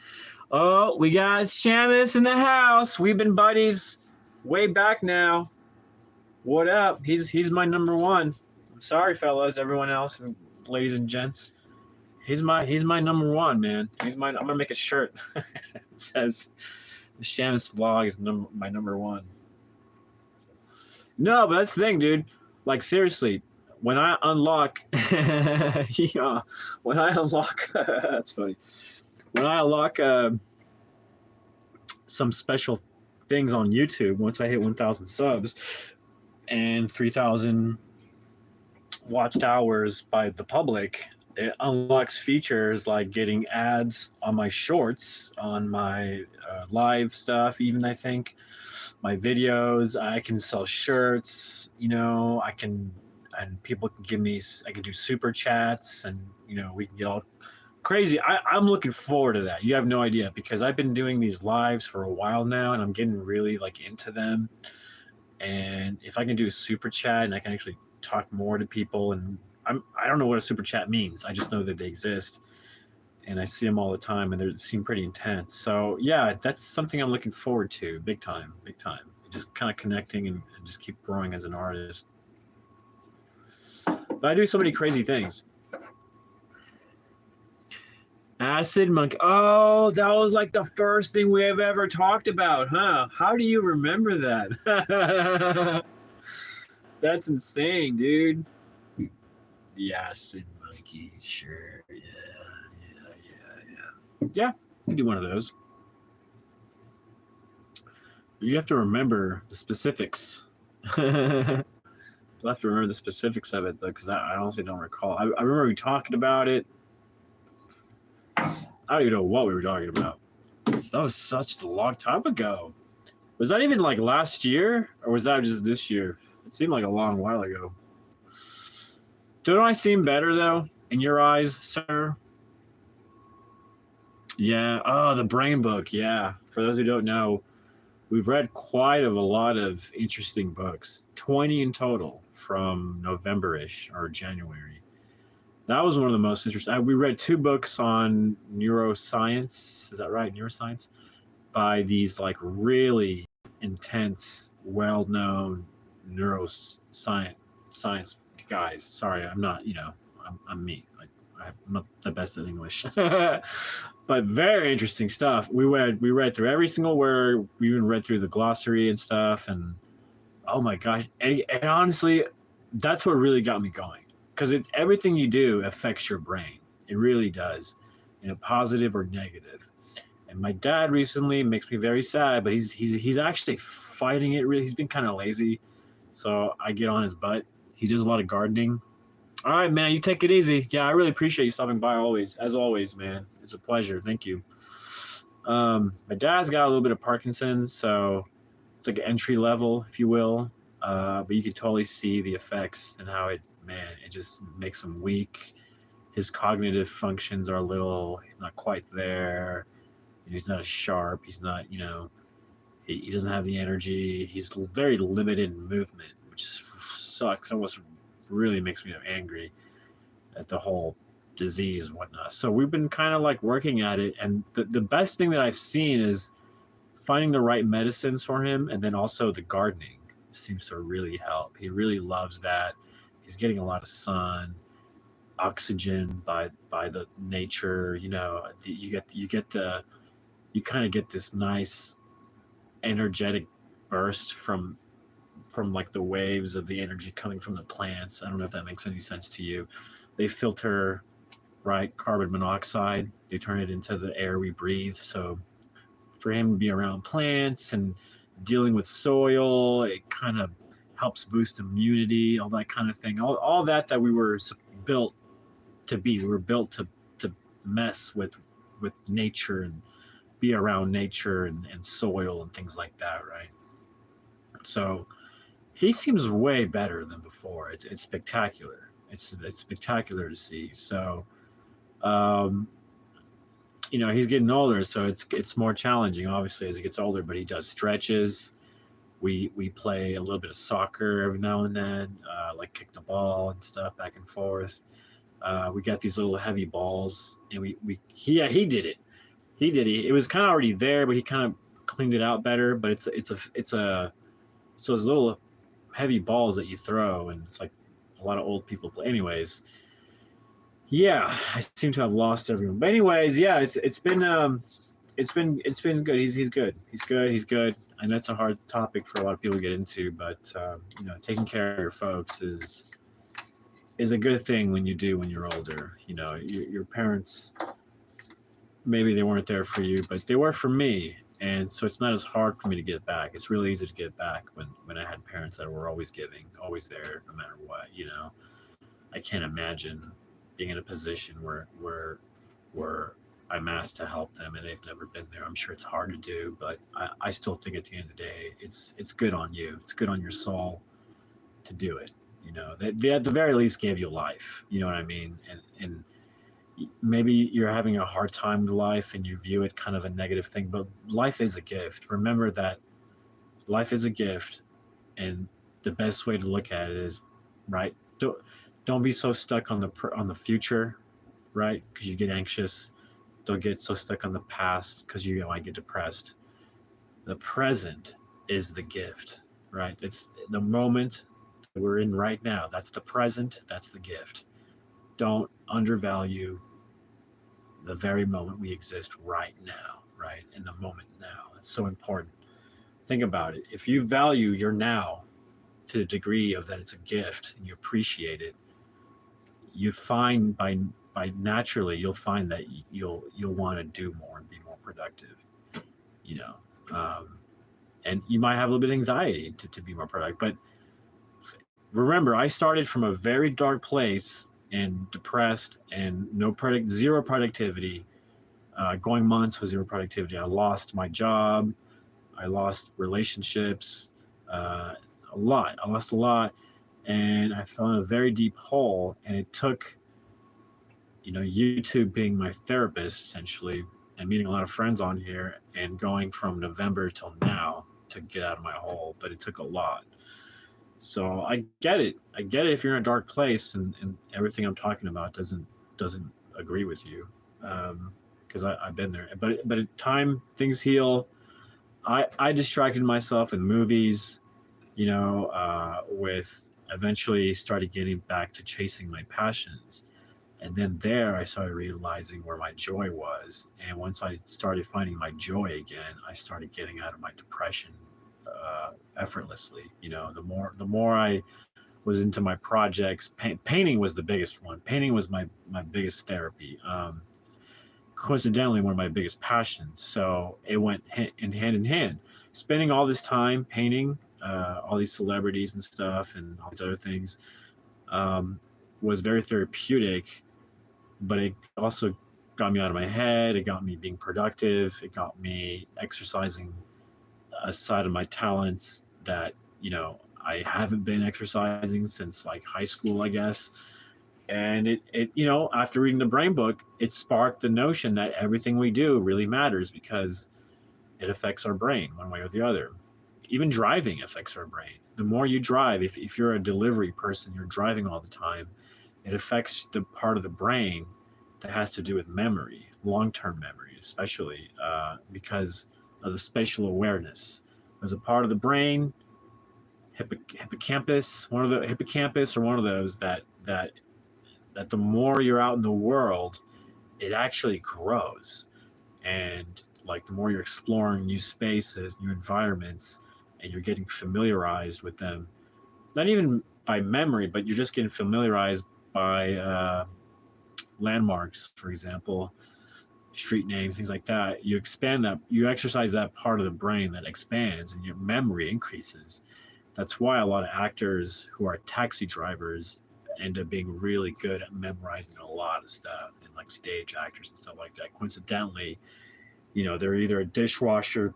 Speaker 1: Oh, we got Shamus in the house. We've been buddies way back now. What up? He's my number one. I'm sorry, fellas, everyone else, and ladies and gents. He's my number one, man. I'm gonna make a shirt. It says the Shamus vlog is my number one. No, but that's the thing, dude. Like seriously, when I unlock, yeah, when I unlock, that's funny. When I unlock some special things on YouTube, once I hit 1,000 subs and 3,000 watched hours by the public, it unlocks features like getting ads on my shorts, on my live stuff, even I think my videos. I can sell shirts, you know, and people can give me, I can do super chats, and, you know, we can get all crazy. I'm looking forward to that. You have no idea, because I've been doing these lives for a while now and I'm getting really like into them. And if I can do a super chat and I can actually talk more to people, and I don't know what a super chat means. I just know that they exist and I see them all the time and they seem pretty intense. So yeah, that's something I'm looking forward to big time, big time. Just kind of connecting and just keep growing as an artist. But I do so many crazy things. Acid Monkey. Oh, that was like the first thing we have ever talked about, huh? How do you remember that? That's insane, dude. The Acid Monkey, sure. Yeah, you can do one of those. You have to remember the specifics. You'll have to remember the specifics of it, though, because I honestly don't recall. I remember we talking about it. I don't even know what we were talking about. That was such a long time ago. Was that even like last year, or was that just this year? It seemed like a long while ago. Don't I seem better, though, in your eyes, sir? Yeah. Oh, the Brain Book. Yeah. For those who don't know, we've read quite a lot of interesting books, 20 in total from November-ish or January. That was one of the most interesting. We read 2 books on neuroscience. Is that right? Neuroscience? By these like really intense, well-known science guys. Sorry, I'm not, you know, I'm me. Like, I'm not the best at English. But very interesting stuff. We read through every single word. We even read through the glossary and stuff. And oh my gosh. And honestly, that's what really got me going. Because everything you do affects your brain. It really does, in a positive or negative. And my dad recently makes me very sad, but he's actually fighting it. Really, he's been kind of lazy, so I get on his butt. He does a lot of gardening. All right, man, you take it easy. Yeah, I really appreciate you stopping by always. As always, man, it's a pleasure. Thank you. My dad's got a little bit of Parkinson's, so it's like an entry level, if you will. But you can totally see the effects and how it just makes him weak. His cognitive functions are he's not quite there. He's not as sharp. He's not, you know, he doesn't have the energy. He's very limited in movement, which sucks. Almost really makes me angry at the whole disease and whatnot. So we've been kind of like working at it. And the best thing that I've seen is finding the right medicines for him. And then also the gardening seems to really help. He really loves that. He's getting a lot of sun, oxygen by the nature. You know, you kind of get this nice energetic burst from from like the waves of the energy coming from the plants. I don't know if that makes any sense to you. They filter, right, carbon monoxide. They turn it into the air we breathe. So for him to be around plants and dealing with soil, it kind of helps boost immunity, all that kind of thing. All that we were built to be. We were built to mess with nature and be around nature and soil and things like that, right? So he seems way better than before. It's spectacular. It's spectacular to see. So um, he's getting older, so it's more challenging, obviously, as he gets older. But he does stretches. We play a little bit of soccer every now and then, like kick the ball and stuff back and forth. We got these little heavy balls, and he did it. He did it. It was kind of already there, but he kind of cleaned it out better. But it's so those little heavy balls that you throw, and it's like a lot of old people play. Anyways, yeah, I seem to have lost everyone. But anyways, yeah, it's been good. He's good. He's good. And that's a hard topic for a lot of people to get into, but taking care of your folks is a good thing when you're older. Your parents, maybe they weren't there for you, but they were for me. And so it's not as hard for me to get back. It's really easy to get back when I had parents that were always giving, always there, no matter what. I can't imagine being in a position where I'm asked to help them and they've never been there. I'm sure it's hard to do, but I still think at the end of the day, it's good on you. It's good on your soul to do it. They at the very least gave you life. You know what I mean? And maybe you're having a hard time with life and you view it kind of a negative thing, but life is a gift. Remember that life is a gift, and the best way to look at it is, right, don't be so stuck on the future, right, because you get anxious. Don't get so stuck on the past because you might get depressed. The present is the gift, right? It's the moment that we're in right now. That's the present. That's the gift. Don't undervalue the very moment we exist right now, right? In the moment now. It's so important. Think about it. If you value your now to the degree of that it's a gift and you appreciate it, you find by naturally you'll find that you'll want to do more and be more productive. You know, and you might have a little bit of anxiety to be more productive. But remember, I started from a very dark place and depressed and zero productivity, going months with zero productivity. I lost my job. I lost relationships, a lot. I lost a lot, and I fell in a very deep hole. And it took, YouTube being my therapist essentially, and meeting a lot of friends on here, and going from November till now to get out of my hole. But it took a lot. So I get it. I get it if you're in a dark place and everything I'm talking about doesn't agree with you, because I've been there. But at time things heal. I distracted myself in movies, with eventually started getting back to chasing my passions. And then there I started realizing where my joy was. And once I started finding my joy again, I started getting out of my depression effortlessly. The more I was into my projects, painting was the biggest one. Painting was my biggest therapy. Coincidentally, one of my biggest passions. So it went hand in hand. Spending all this time painting all these celebrities and stuff and all these other things was very therapeutic, but it also got me out of my head. It got me being productive. It got me exercising a side of my talents that I haven't been exercising since like high school, I guess. And it after reading the brain book, it sparked the notion that everything we do really matters because it affects our brain one way or the other. Even driving affects our brain. The more you drive, if you're a delivery person, you're driving all the time, it affects the part of the brain that has to do with memory, long-term memory, especially because of the spatial awareness. There's a part of the brain, hippocampus, one of those that the more you're out in the world, it actually grows. And like the more you're exploring new spaces, new environments, and you're getting familiarized with them. Not even by memory, but you're just getting familiarized by landmarks, for example, street names, things like that. You expand that, you exercise that part of the brain that expands, and your memory increases. That's why a lot of actors who are taxi drivers end up being really good at memorizing a lot of stuff, and like stage actors and stuff like that. Coincidentally, they're either a dishwasher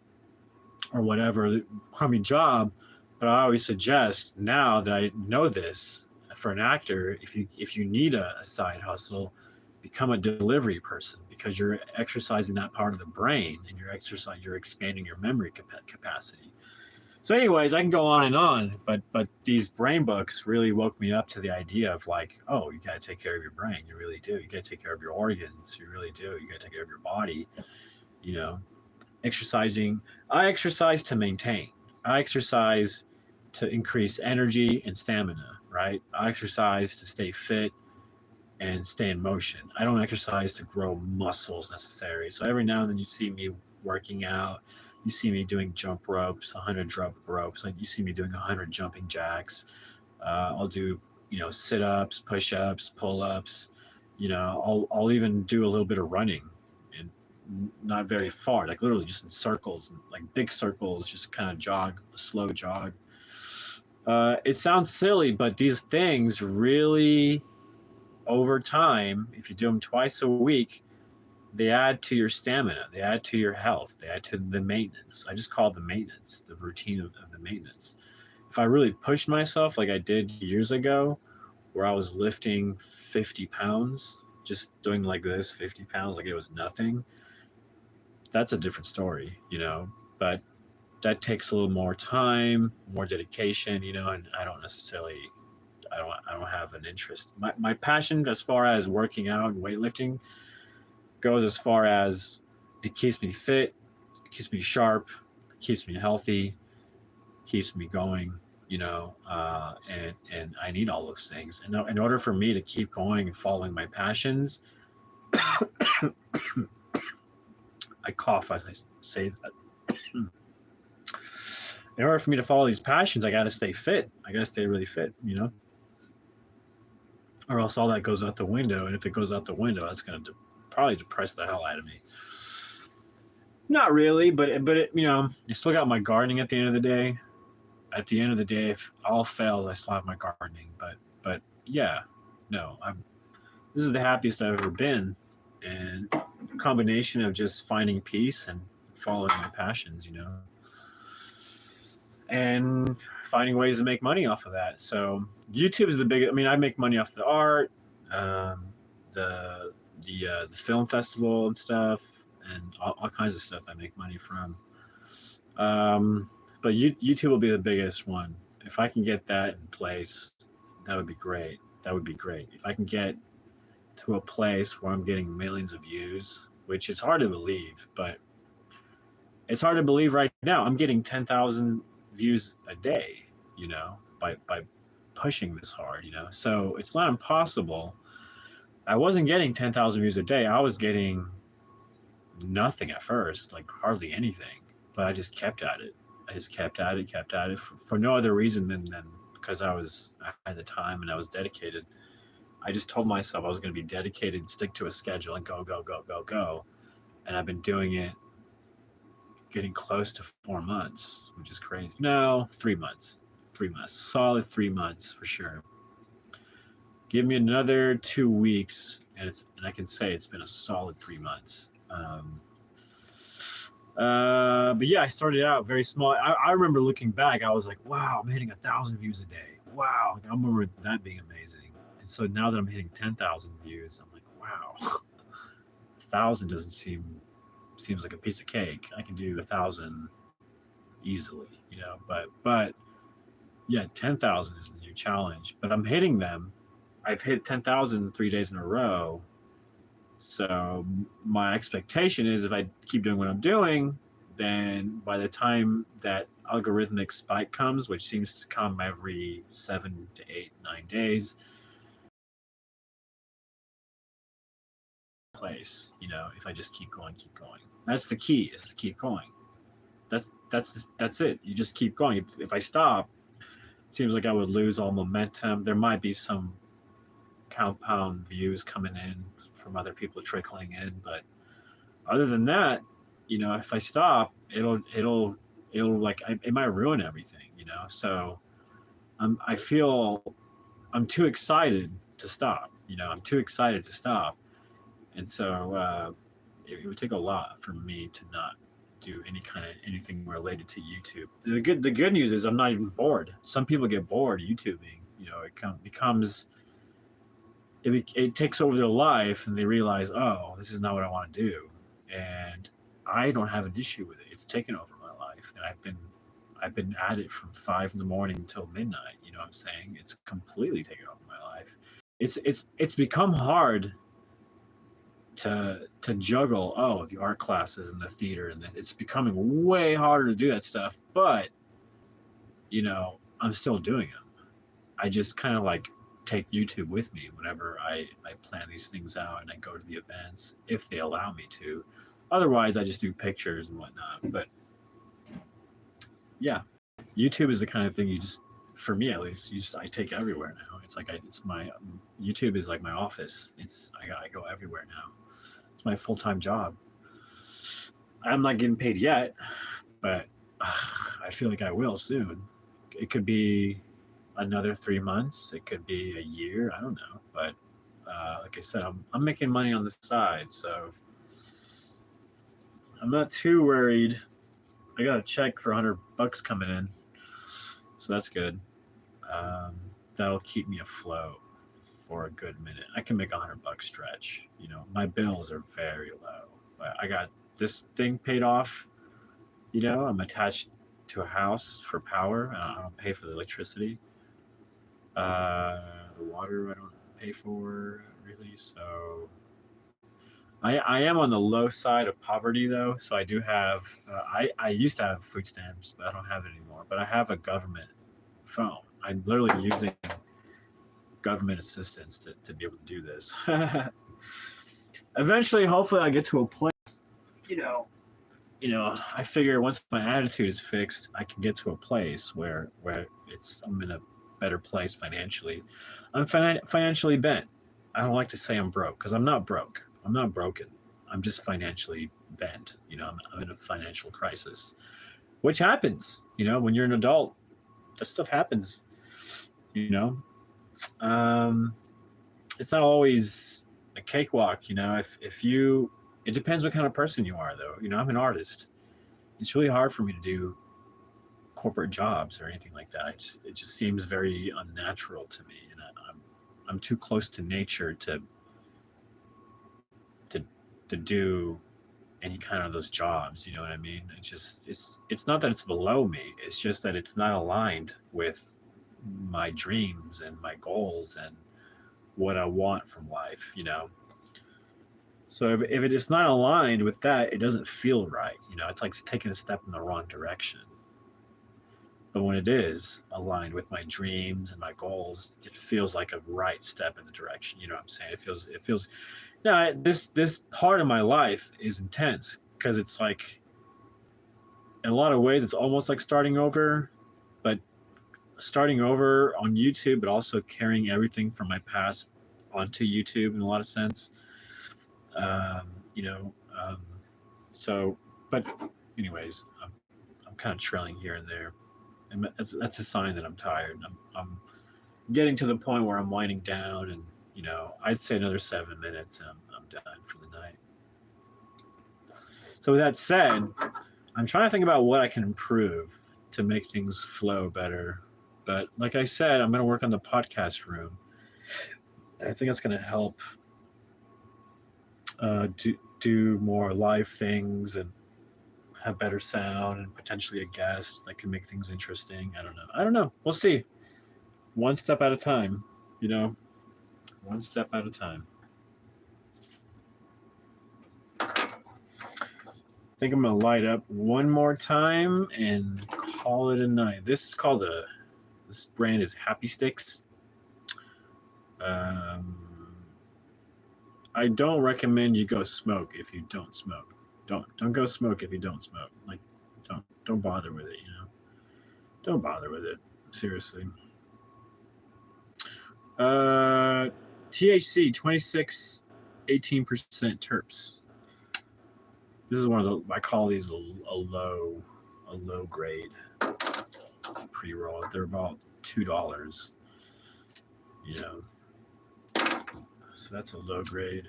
Speaker 1: or whatever crummy job. But I always suggest, now that I know this, for an actor, if you need a side hustle, become a delivery person, because you're exercising that part of the brain, and you're expanding your memory capacity. So anyways, I can go on, but these brain books really woke me up to the idea of like, oh, you got to take care of your brain. You really do. You got to take care of your organs. You really do. You got to take care of your body. You know, exercising. I exercise to maintain. I exercise to increase energy and stamina, right? I exercise to stay fit and stay in motion. I don't exercise to grow muscles necessarily. So every now and then you see me working out. You see me doing jump ropes, 100 jump ropes. Like you see me doing 100 jumping jacks. I'll do, sit-ups, push-ups, pull-ups. I'll even do a little bit of running, and not very far, like literally just in circles, like big circles, just kind of jog, a slow jog. It sounds silly, but these things really, over time, if you do them twice a week, they add to your stamina, they add to your health, they add to the maintenance. I just call it the maintenance, the routine of the maintenance. If I really pushed myself like I did years ago, where I was lifting 50 pounds, just doing like this, 50 pounds, like it was nothing, that's a different story, but that takes a little more time, more dedication, and I don't have an interest. My passion as far as working out and weightlifting goes as far as it keeps me fit, it keeps me sharp, it keeps me healthy, keeps me going, and I need all those things. And in order for me to keep going and following my passions, I cough as I say that. In order for me to follow these passions, I got to stay fit. I got to stay really fit, or else all that goes out the window. And if it goes out the window, that's going to probably depress the hell out of me. Not really, but you still got my gardening at the end of the day. At the end of the day, if all fails, I still have my gardening. But yeah, no, this is the happiest I've ever been, and a combination of just finding peace and following my passions, and finding ways to make money off of that. So YouTube is the big. I mean, I make money off the art, the film festival and stuff, and all kinds of stuff I make money from. But YouTube will be the biggest one. If I can get that in place, that would be great. That would be great. If I can get to a place where I'm getting millions of views, which is hard to believe, but it's hard to believe right now. I'm getting 10,000 views a day, by pushing this hard, So it's not impossible. I wasn't getting 10,000 views a day. I was getting nothing at first, like hardly anything, but I just kept at it. I just kept at it for no other reason than because I had the time and I was dedicated. I just told myself I was going to be dedicated, stick to a schedule, and go, go, go, go, go. And I've been doing it, getting close to 4 months, which is crazy. No, 3 months. 3 months. Solid 3 months for sure. Give me another 2 weeks, and I can say it's been a solid 3 months. But yeah, I started out very small. I remember looking back, I was like, wow, I'm hitting 1,000 views a day. Wow, like, I remember that being amazing. And so now that I'm hitting 10,000 views, I'm like, wow, 1,000 doesn't seems like a piece of cake. I can do 1,000 easily, but yeah, 10,000 is the new challenge. But I'm hitting them. I've hit 10,000 3 days in a row. So my expectation is if I keep doing what I'm doing, then by the time that algorithmic spike comes, which seems to come every 7 to 8, 9 days, place, if I just keep going. That's the key, is to keep going. that's it. You just keep going. If I stop, it seems like I would lose all momentum. There might be some compound views coming in from other people trickling in, but other than that, if I stop, it'll like it might ruin everything. So I feel I'm too excited to stop. I'm too excited to stop, and so it would take a lot for me to not do anything related to YouTube. The good news is I'm not even bored. Some people get bored YouTubing. Becomes it takes over their life and they realize, oh, this is not what I want to do, and I don't have an issue with it. It's taken over my life, and I've been at it from 5 in the morning until midnight. You know what I'm saying? It's completely taken over my life. It's become hard to juggle. Oh, the art classes and the theater, and it's becoming way harder to do that stuff. But I'm still doing it. I just kind of like take YouTube with me whenever I plan these things out and I go to the events if they allow me to. Otherwise, I just do pictures and whatnot. But yeah, YouTube is the kind of thing for me at least, I take everywhere now. It's like it's my YouTube is like my office. I go everywhere now. It's my full-time job. I'm not getting paid yet, but I feel like I will soon. It could be another 3 months. It could be a year. I don't know. But like I said, I'm making money on the side, so I'm not too worried. I got a check for $100 coming in, so that's good. That'll keep me afloat for a good minute. I can make $100 stretch. My bills are very low. I got this thing paid off. I'm attached to a house for power. I don't pay for the electricity. The water I don't pay for really. So I am on the low side of poverty though. So I do have. I used to have food stamps, but I don't have it anymore. But I have a government phone. I'm literally using government assistance to be able to do this. Eventually, hopefully, I get to a place. You know, I figure once my attitude is fixed, I can get to a place where I'm in a better place financially. I'm financially bent. I don't like to say I'm broke because I'm not broke. I'm not broken. I'm just financially bent. I'm in a financial crisis, which happens. When you're an adult, that stuff happens. Um, it's not always a cakewalk. It depends what kind of person you are, though. I'm an artist. It's really hard for me to do corporate jobs or anything like that. It just seems very unnatural to me, and I'm too close to nature to do any kind of those jobs. You know what I mean? It's not that it's below me. It's just that it's not aligned with my dreams and my goals and what I want from life. So if it is not aligned with that, it doesn't feel right. It's like taking a step in the wrong direction. But when it is aligned with my dreams and my goals, it feels like a right step in the direction. You know what I'm saying? It feels. Now this part of my life is intense because it's like, in a lot of ways, it's almost like starting over, but starting over on YouTube, but also carrying everything from my past onto YouTube in a lot of sense. Um, you know, um, so, but anyways, I'm kind of trailing here and there. And that's a sign that I'm tired. I'm getting to the point where I'm winding down, and I'd say another 7 minutes, and I'm done for the night. So with that said, I'm trying to think about what I can improve to make things flow better. But like I said, I'm going to work on the podcast room. I think it's going to help do more live things and have better sound and potentially a guest that can make things interesting. I don't know. We'll see. One step at a time, one step at a time. I think I'm going to light up one more time and call it a night. This brand is Happy Sticks. I don't recommend you go smoke if you don't smoke. Don't go smoke if you don't smoke. Like, don't. Don't bother with it. Don't bother with it. Seriously. Uh, THC 26, 18% terps. This is one of the, I call these a low grade pre roll. They're about $2. You know, so that's a low grade,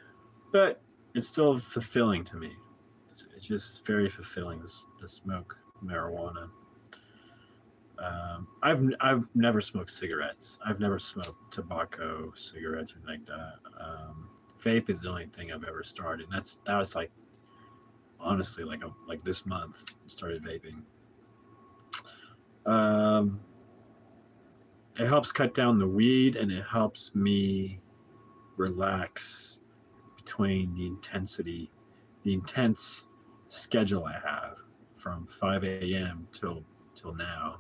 Speaker 1: but it's still fulfilling to me. It's just very fulfilling to smoke marijuana. I've never smoked cigarettes. I've never smoked tobacco, cigarettes, or anything like that. Vape is the only thing I've ever started. And that was like honestly like this month started vaping. It helps cut down the weed and it helps me relax between the intense schedule I have from 5 a.m. till now,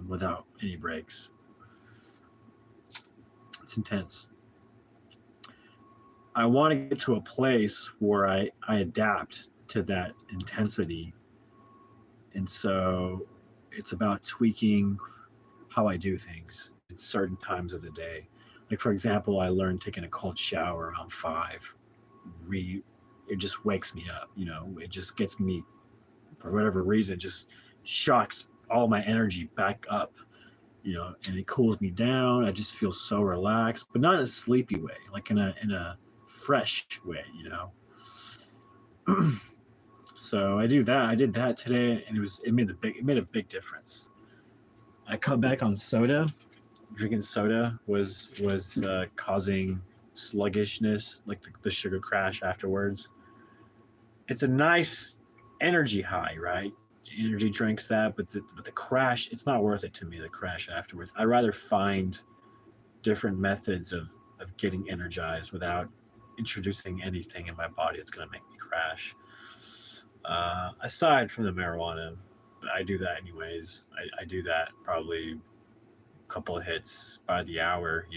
Speaker 1: without any breaks. It's intense. I want to get to a place where I adapt to that intensity. And so it's about tweaking how I do things at certain times of the day. Like, for example, I learned taking a cold shower around 5. It just wakes me up, it just gets me, for whatever reason, just shocks all my energy back up, and it cools me down. I just feel so relaxed, but not in a sleepy way, like in a fresh way, So I do that. I did that today, and it made a big difference. I cut back on soda. Drinking soda was causing sluggishness, like the sugar crash afterwards. It's a nice energy high, right? Energy drinks that, but the crash, it's not worth it to me. The crash afterwards. I'd rather find different methods of getting energized without introducing anything in my body that's going to make me crash. Aside from the marijuana, I do that anyways. I do that probably a couple of hits by the hour,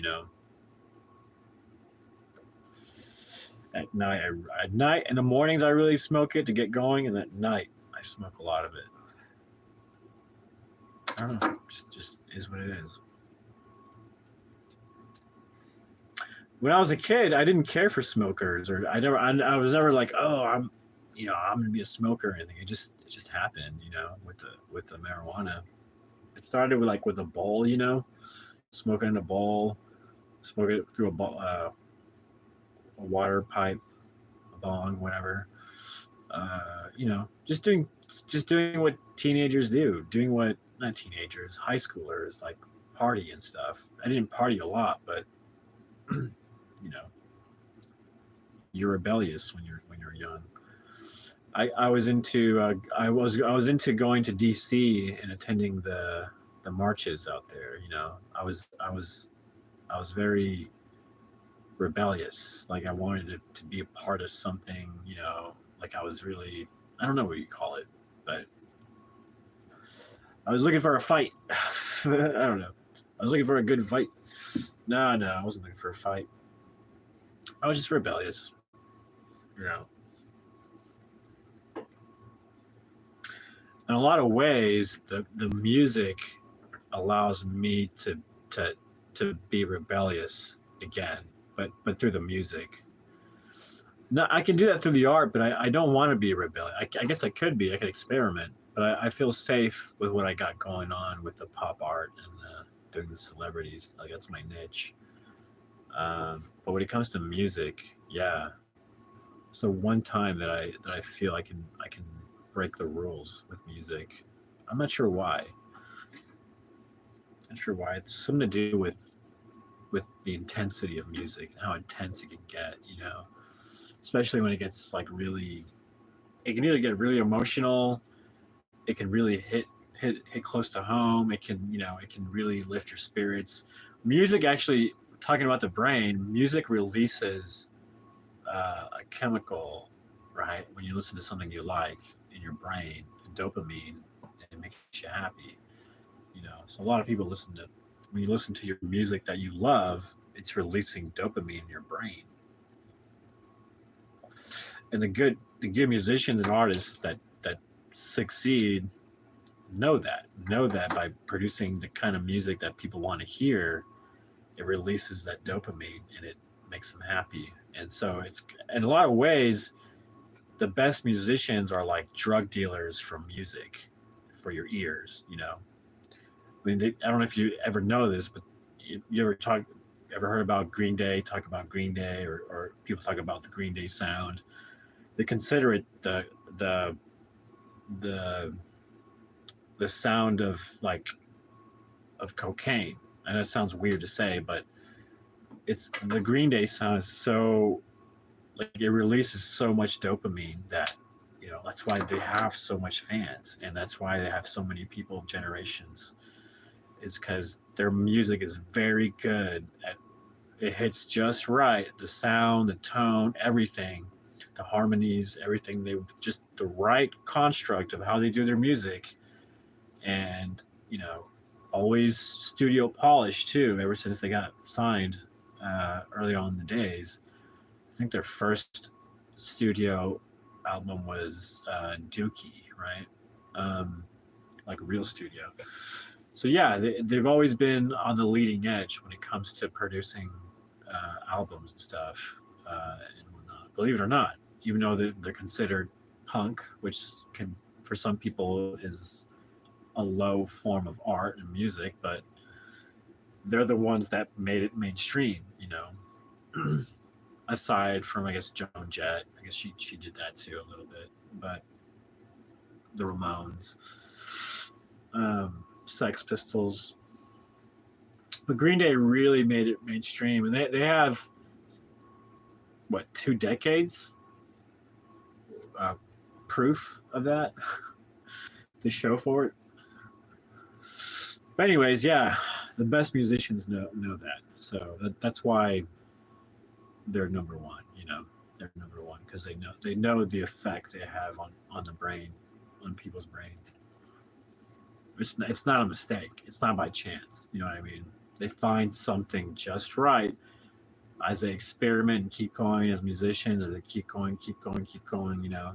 Speaker 1: At night, in the mornings, I really smoke it to get going, and at night, I smoke a lot of it. I don't know, just is what it is. When I was a kid, I didn't care for smokers, or I was never like, oh, I'm gonna be a smoker or anything. It just happened, with the marijuana. It started with a bowl, smoking in a bowl, smoking it through a water pipe, a bong, whatever. Just doing what teenagers do, doing what, not teenagers, high schoolers, like party and stuff. I didn't party a lot, but you're rebellious when you're young. I was into I was into going to DC and attending the marches out there. I was very rebellious. Like, I wanted to be a part of something. Like, I was really, I don't know what you call it, but I was looking for a fight. I don't know. I was looking for a good fight. No, I wasn't looking for a fight. I was just rebellious. In a lot of ways, the music allows me to be rebellious again, but through the music. No, I can do that through the art, but I don't want to be a rebellion. I guess I could be. I could experiment, but I feel safe with what I got going on with the pop art and doing the celebrities. Like, that's my niche. But when it comes to music, yeah. So one time that I feel I can break the rules with music. I'm not sure why. Not sure why. It's something to do with the intensity of music and how intense it can get. Especially when it gets like really. It can either get really emotional. It can really hit close to home. It can really lift your spirits. Music, actually, talking about the brain, music releases a chemical, right? When you listen to something you like in your brain, dopamine, and it makes you happy. So a lot of people when you listen to your music that you love, it's releasing dopamine in your brain. And the good musicians and artists that succeed, know that by producing the kind of music that people want to hear, it releases that dopamine and it makes them happy. And so it's, in a lot of ways, the best musicians are like drug dealers for music, for your ears. I mean, I don't know if you ever know this, but you ever heard about Green Day? Talk about Green Day, or people talk about the Green Day sound. They consider it the the the sound of cocaine. And that sounds weird to say, but it's the Green Day sound is so, like, it releases so much dopamine that that's why they have so much fans, and that's why they have so many people of generations. Is because their music is very good at, it hits just right, the sound, the tone, everything, the harmonies, everything. They just the right construct of how they do their music. And always studio polished too, ever since they got signed early on in the days. I think their first studio album was Dookie, right? Like real studio. So yeah, they've always been on the leading edge when it comes to producing albums and stuff and whatnot. Believe it or not, even though they're considered punk, which can, for some people, is a low form of art and music, but they're the ones that made it mainstream. Aside from, I guess, Joan Jett, I guess she did that too a little bit, but the Ramones, Sex Pistols, but Green Day really made it mainstream, and they have what, 2 decades uh, proof of that to show for it. But anyways, yeah, the best musicians know that, so that's why they're number one. They're number one because they know the effect they have on the brain, on people's brains. It's not a mistake. It's not by chance. You know what I mean? They find something just right as they experiment and keep going as musicians. As they keep going,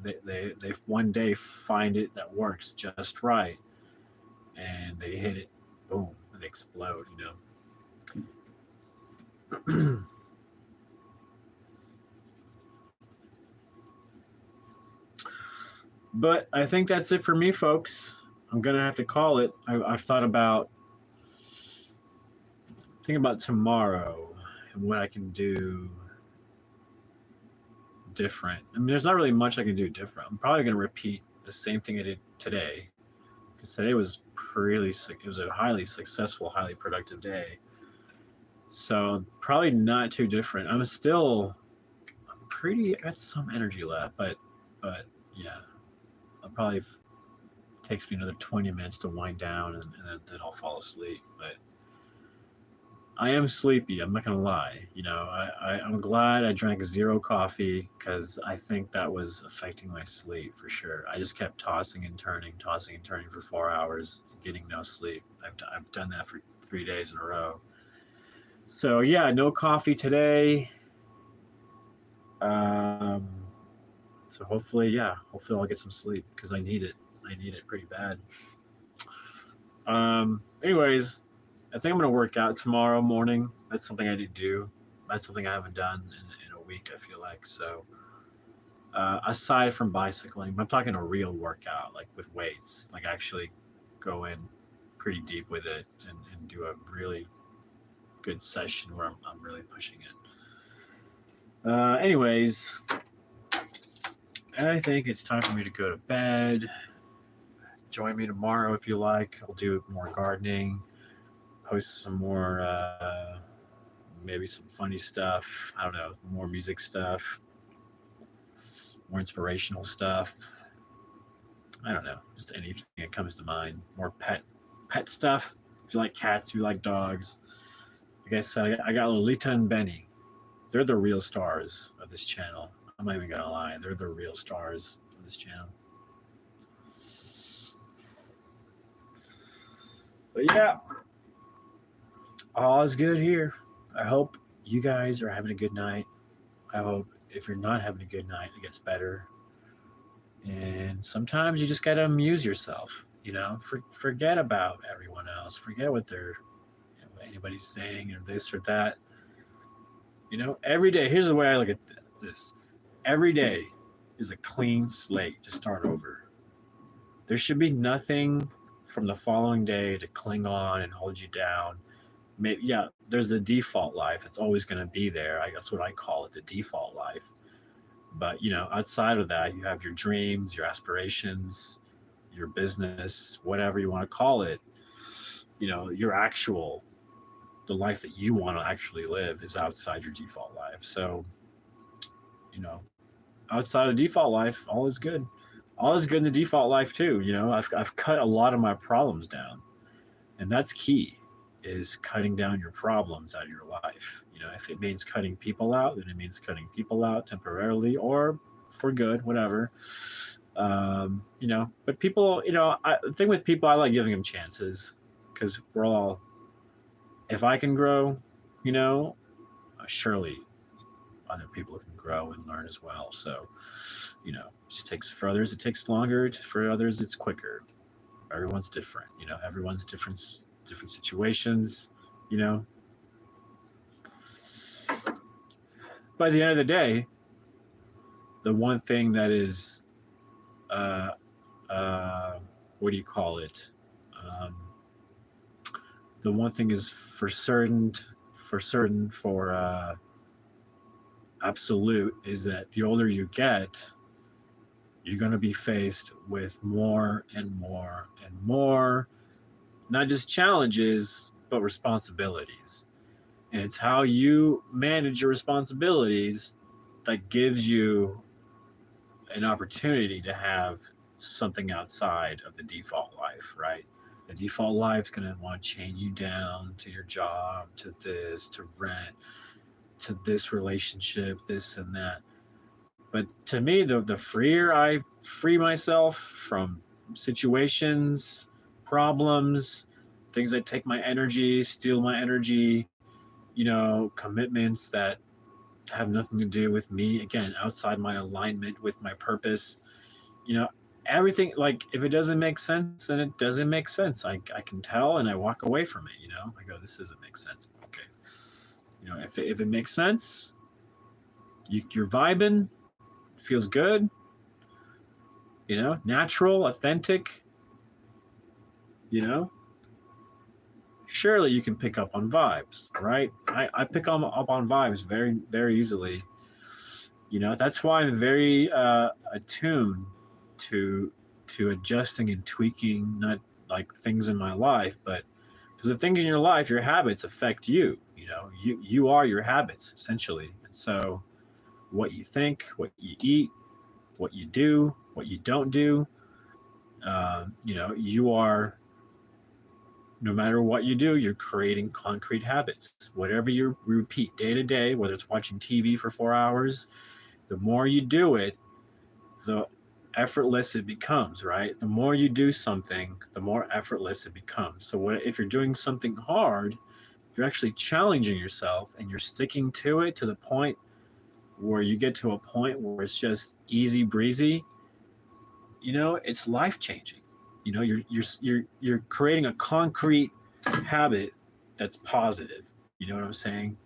Speaker 1: they one day find it that works just right, and they hit it, boom, and they explode. But I think that's it for me, folks. I'm gonna have to call it. I've thought about tomorrow and what I can do different. I mean, there's not really much I can do different. I'm probably gonna repeat the same thing I did today, because today was it was a highly successful, highly productive day. So probably not too different. I got some energy left, but yeah, I'll probably takes me another 20 minutes to wind down, and then I'll fall asleep. But I am sleepy. I'm not gonna lie. I'm glad I drank zero coffee, because I think that was affecting my sleep for sure. I just kept tossing and turning for 4 hours, getting no sleep. I've done that for 3 days in a row. So yeah, no coffee today. So hopefully I'll get some sleep, because I need it. I need it pretty bad. Anyways, I think I'm gonna work out tomorrow morning. That's something I need to do. That's something I haven't done in a week, I feel like. So aside from bicycling, I'm talking a real workout, like with weights, like actually go in pretty deep with it, and do a really good session where I'm really pushing it. Anyways, I think it's time for me to go to bed. Join me tomorrow if you like. I'll do more gardening, post some more, maybe some funny stuff. I don't know, more music stuff, more inspirational stuff. I don't know, just anything that comes to mind. More pet stuff. If you like cats, if you like dogs. Like I said, I got Lolita and Benny. They're the real stars of this channel. I'm not even gonna lie. They're the real stars of this channel. But yeah, all is good here. I hope you guys are having a good night. I hope if you're not having a good night, it gets better. And sometimes you just got to amuse yourself, forget about everyone else, forget what what anybody's saying or this or that. Every day, here's the way I look at this. Every day is a clean slate to start over. There should be nothing from the following day to cling on and hold you down. Maybe, yeah, there's the default life. It's always going to be there. That's what I call it, the default life. But, outside of that, you have your dreams, your aspirations, your business, whatever you want to call it. The life that you want to actually live is outside your default life. So, you know, outside of default life, all is good. All is good in the default life too. I've cut a lot of my problems down, and that's key. Is cutting down your problems out of your life. If it means cutting people out, then it means cutting people out temporarily or for good, whatever. But people, the thing with people, I like giving them chances because we're all. If I can grow, surely other people can grow and learn as well. So, just takes for others, it takes longer. For others, it's quicker. Everyone's different. Everyone's different situations. You know, by the end of the day, the one thing that is, uh, what do you call it? Um, the one thing is for absolute is that the older you get, you're going to be faced with more and more and more, not just challenges, but responsibilities. And it's how you manage your responsibilities that gives you an opportunity to have something outside of the default life, right? The default life is going to want to chain you down to your job, to this, to rent, to this relationship, this and that. But to me, the freer I free myself from situations, problems, things that take my energy, steal my energy, commitments that have nothing to do with me, again, outside my alignment with my purpose, you know, everything, like if it doesn't make sense, then it doesn't make sense. I can tell and I walk away from it, I go, this doesn't make sense. Okay. If it makes sense, you're vibing, feels good, natural, authentic, you know, surely you can pick up on vibes, right? I pick up on vibes very, very easily. That's why I'm very attuned to adjusting and tweaking, not like things in my life, but because the things in your life, your habits affect you. You are your habits essentially, and so what you think, what you eat, what you do, what you don't do, you are. No matter what you do, you're creating concrete habits. Whatever you repeat day to day, whether it's watching TV for 4 hours, the more you do it, the effortless it becomes, right? The more you do something, the more effortless it becomes. So if you're doing something hard, if you're actually challenging yourself and you're sticking to it to the point where you get to a point where it's just easy breezy, it's life changing. You're creating a concrete habit that's positive. You know what I'm saying?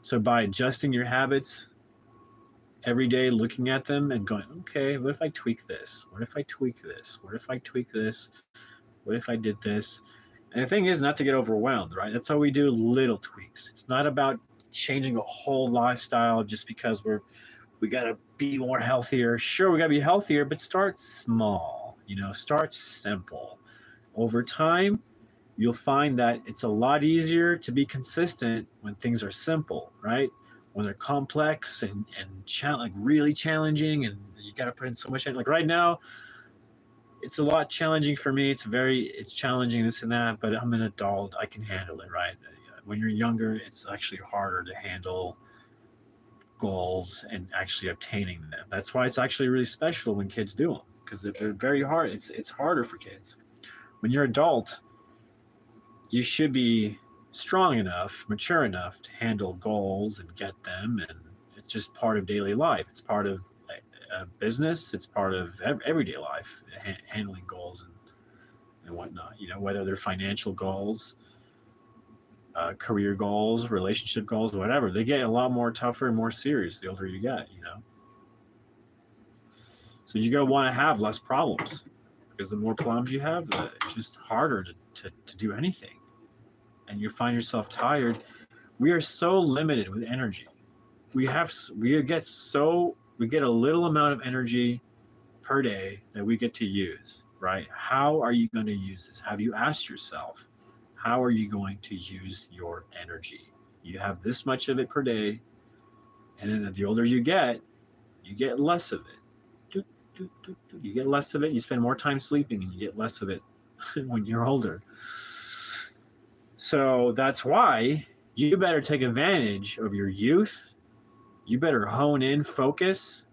Speaker 1: So by adjusting your habits every day, looking at them and going, okay, what if I tweak this? What if I tweak this? What if I tweak this? What if I did this? And the thing is not to get overwhelmed, right? That's how we do little tweaks. It's not about changing a whole lifestyle just because we got to be more healthier. Sure, we got to be healthier, but start small, start simple. Over time, you'll find that it's a lot easier to be consistent when things are simple, right? When they're complex and like really challenging and you got to put in so much, like right now, it's a lot challenging for me. It's challenging this and that, but I'm an adult. I can handle it, right? When you're younger, it's actually harder to handle goals and actually obtaining them. That's why it's actually really special when kids do them, because they're very hard. It's harder for kids. When you're adult, you should be strong enough, mature enough to handle goals and get them, and it's just part of daily life. It's part of business. It's part of everyday life, handling goals and whatnot. Whether they're financial goals, career goals, relationship goals, whatever. They get a lot more tougher and more serious the older you get. So you're gonna want to have less problems, because the more problems you have, it's just harder to do anything, and you find yourself tired. We are so limited with energy. We get a little amount of energy per day that we get to use, right? How are you going to use this? Have you asked yourself, how are you going to use your energy? You have this much of it per day, and then the older you get less of it. You get less of it, you spend more time sleeping, and you get less of it when you're older. So that's why you better take advantage of your youth. You better hone in, focus,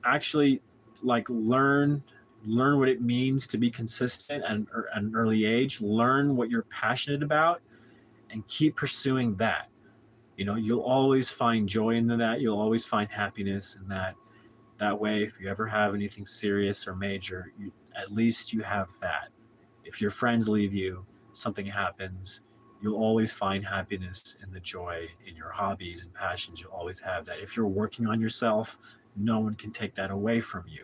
Speaker 1: actually learn what it means to be consistent at an early age. Learn what you're passionate about and keep pursuing that. You'll always find joy in that. You'll always find happiness in that. That way, if you ever have anything serious or major, at least you have that. If your friends leave you, something happens, you'll always find happiness and the joy in your hobbies and passions. You'll always have that. If you're working on yourself, no one can take that away from you.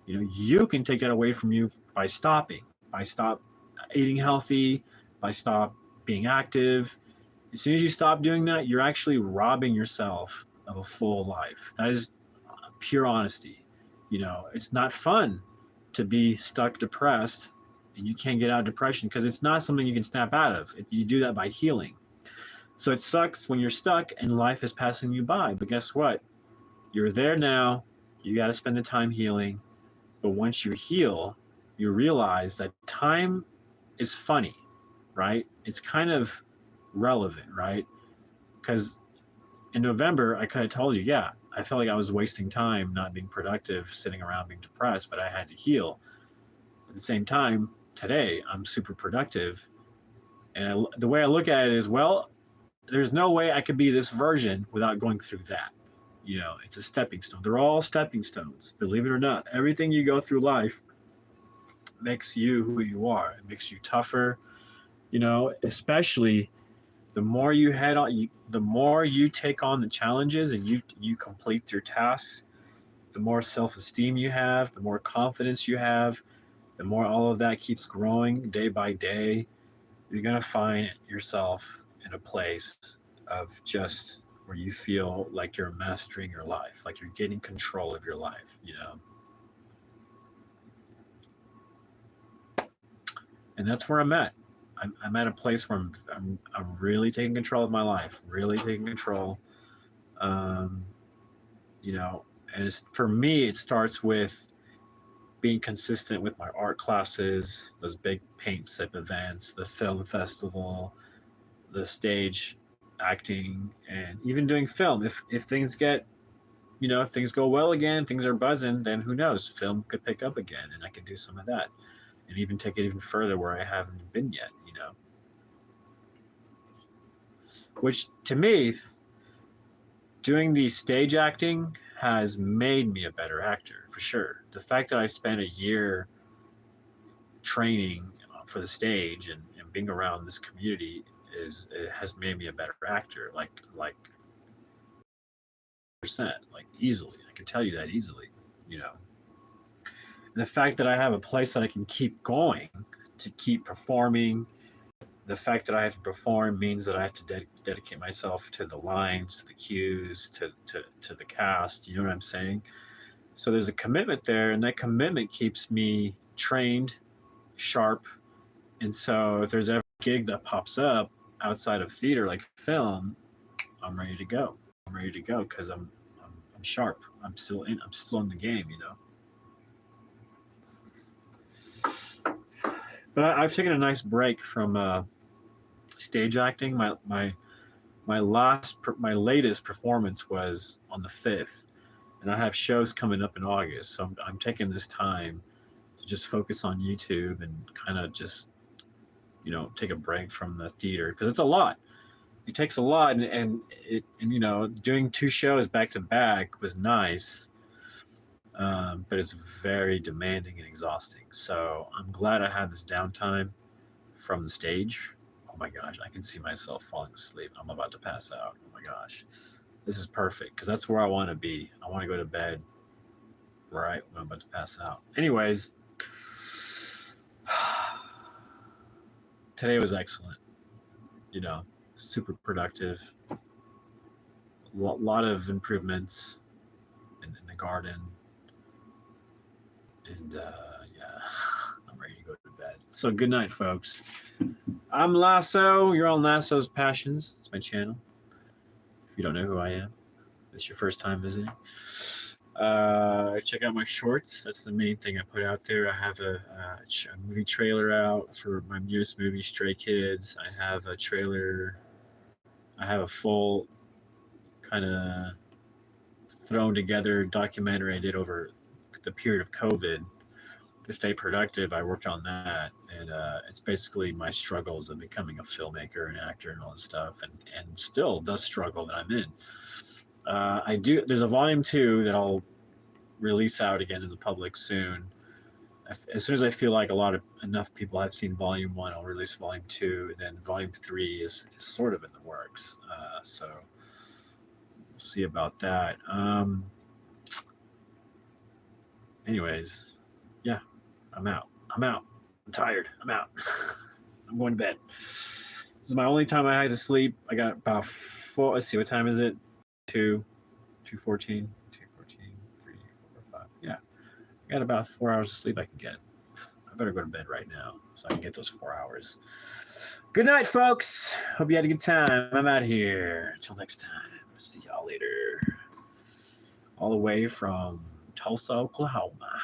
Speaker 1: You can take that away from you by stop eating healthy, by stop being active. As soon as you stop doing that, you're actually robbing yourself of a full life. That is pure honesty. It's not fun to be stuck depressed and you can't get out of depression, because it's not something you can snap out of. You do that by healing. So it sucks when you're stuck and life is passing you by. But guess what? You're there now. You got to spend the time healing. But once you heal, you realize that time is funny, right? It's kind of relevant, right? Because in November, I could have told you, yeah, I felt like I was wasting time, not being productive, sitting around being depressed, but I had to heal. At the same time, today, I'm super productive. And the way I look at it is, well, there's no way I could be this version without going through that. It's a stepping stone. They're all stepping stones, believe it or not. Everything you go through life makes you who you are. It makes you tougher, especially the more you the more you take on the challenges and you complete your tasks, the more self-esteem you have, the more confidence you have, the more all of that keeps growing day by day. You're going to find yourself in a place of just where you feel like you're mastering your life, like you're getting control of your life, And that's where I'm at. I'm at a place where I'm really taking control of my life, really taking control. And for me, it starts with being consistent with my art classes, those big paint sip events, the film festival, the stage acting, and even doing film. If things get, if things go well again, things are buzzing, then who knows? Film could pick up again, and I could do some of that, and even take it even further where I haven't been yet. Which to me, doing the stage acting has made me a better actor for sure. The fact that I spent a year training for the stage and being around this community has made me a better actor, like percent, like easily. I can tell you that easily, And the fact that I have a place that I can keep going, to keep performing. The fact that I have to perform means that I have to dedicate myself to the lines, to the cues, to the cast. You know what I'm saying? So there's a commitment there, and that commitment keeps me trained, sharp. And so if there's ever a gig that pops up outside of theater, like film, I'm ready to go. I'm ready to go because I'm sharp. I'm still in the game, But I've taken a nice break from stage acting. My latest performance was on the 5th, and I have shows coming up in August. So I'm taking this time to just focus on YouTube and kind of just take a break from the theater, because it's a lot. It takes a lot, and doing 2 shows back to back was nice, but it's very demanding and exhausting. So I'm glad I had this downtime from the stage. Oh my gosh, I can see myself falling asleep. I'm about to pass out. Oh my gosh, this is perfect because that's where I want to be. I want to go to bed right when I'm about to pass out. Anyways, today was excellent. You know, super productive. Lot of improvements in the garden, and yeah, I'm ready to go to bed. So good night, folks. I'm Lasso. You're on Lasso's Passions. It's my channel. If you don't know who I am, it's your first time visiting. Check out my shorts. That's the main thing I put out there. I have a movie trailer out for my newest movie, Stray Kids. I have a trailer. I have a full kind of thrown together documentary I did over the period of COVID to stay productive. I worked on that, and it's basically my struggles of becoming a filmmaker and actor and all this stuff, and still the struggle that I'm in. I do. There's a volume 2 that I'll release out again to the public soon. As soon as I feel like enough people have seen volume 1, I'll release volume 2, and then volume 3 is sort of in the works. So we'll see about that. Anyways, yeah, I'm out. I'm tired. I'm out. I'm going to bed. This is my only time I had to sleep. I got about 4. Let's see, what time is it? 2, 2:14, 2:14, 3, 4, 5. Yeah, I got about 4 hours of sleep I can get. I better go to bed right now so I can get those 4 hours. Good night, folks. Hope you had a good time. I'm out here. Until next time. See y'all later. All the way from Tulsa, Oklahoma.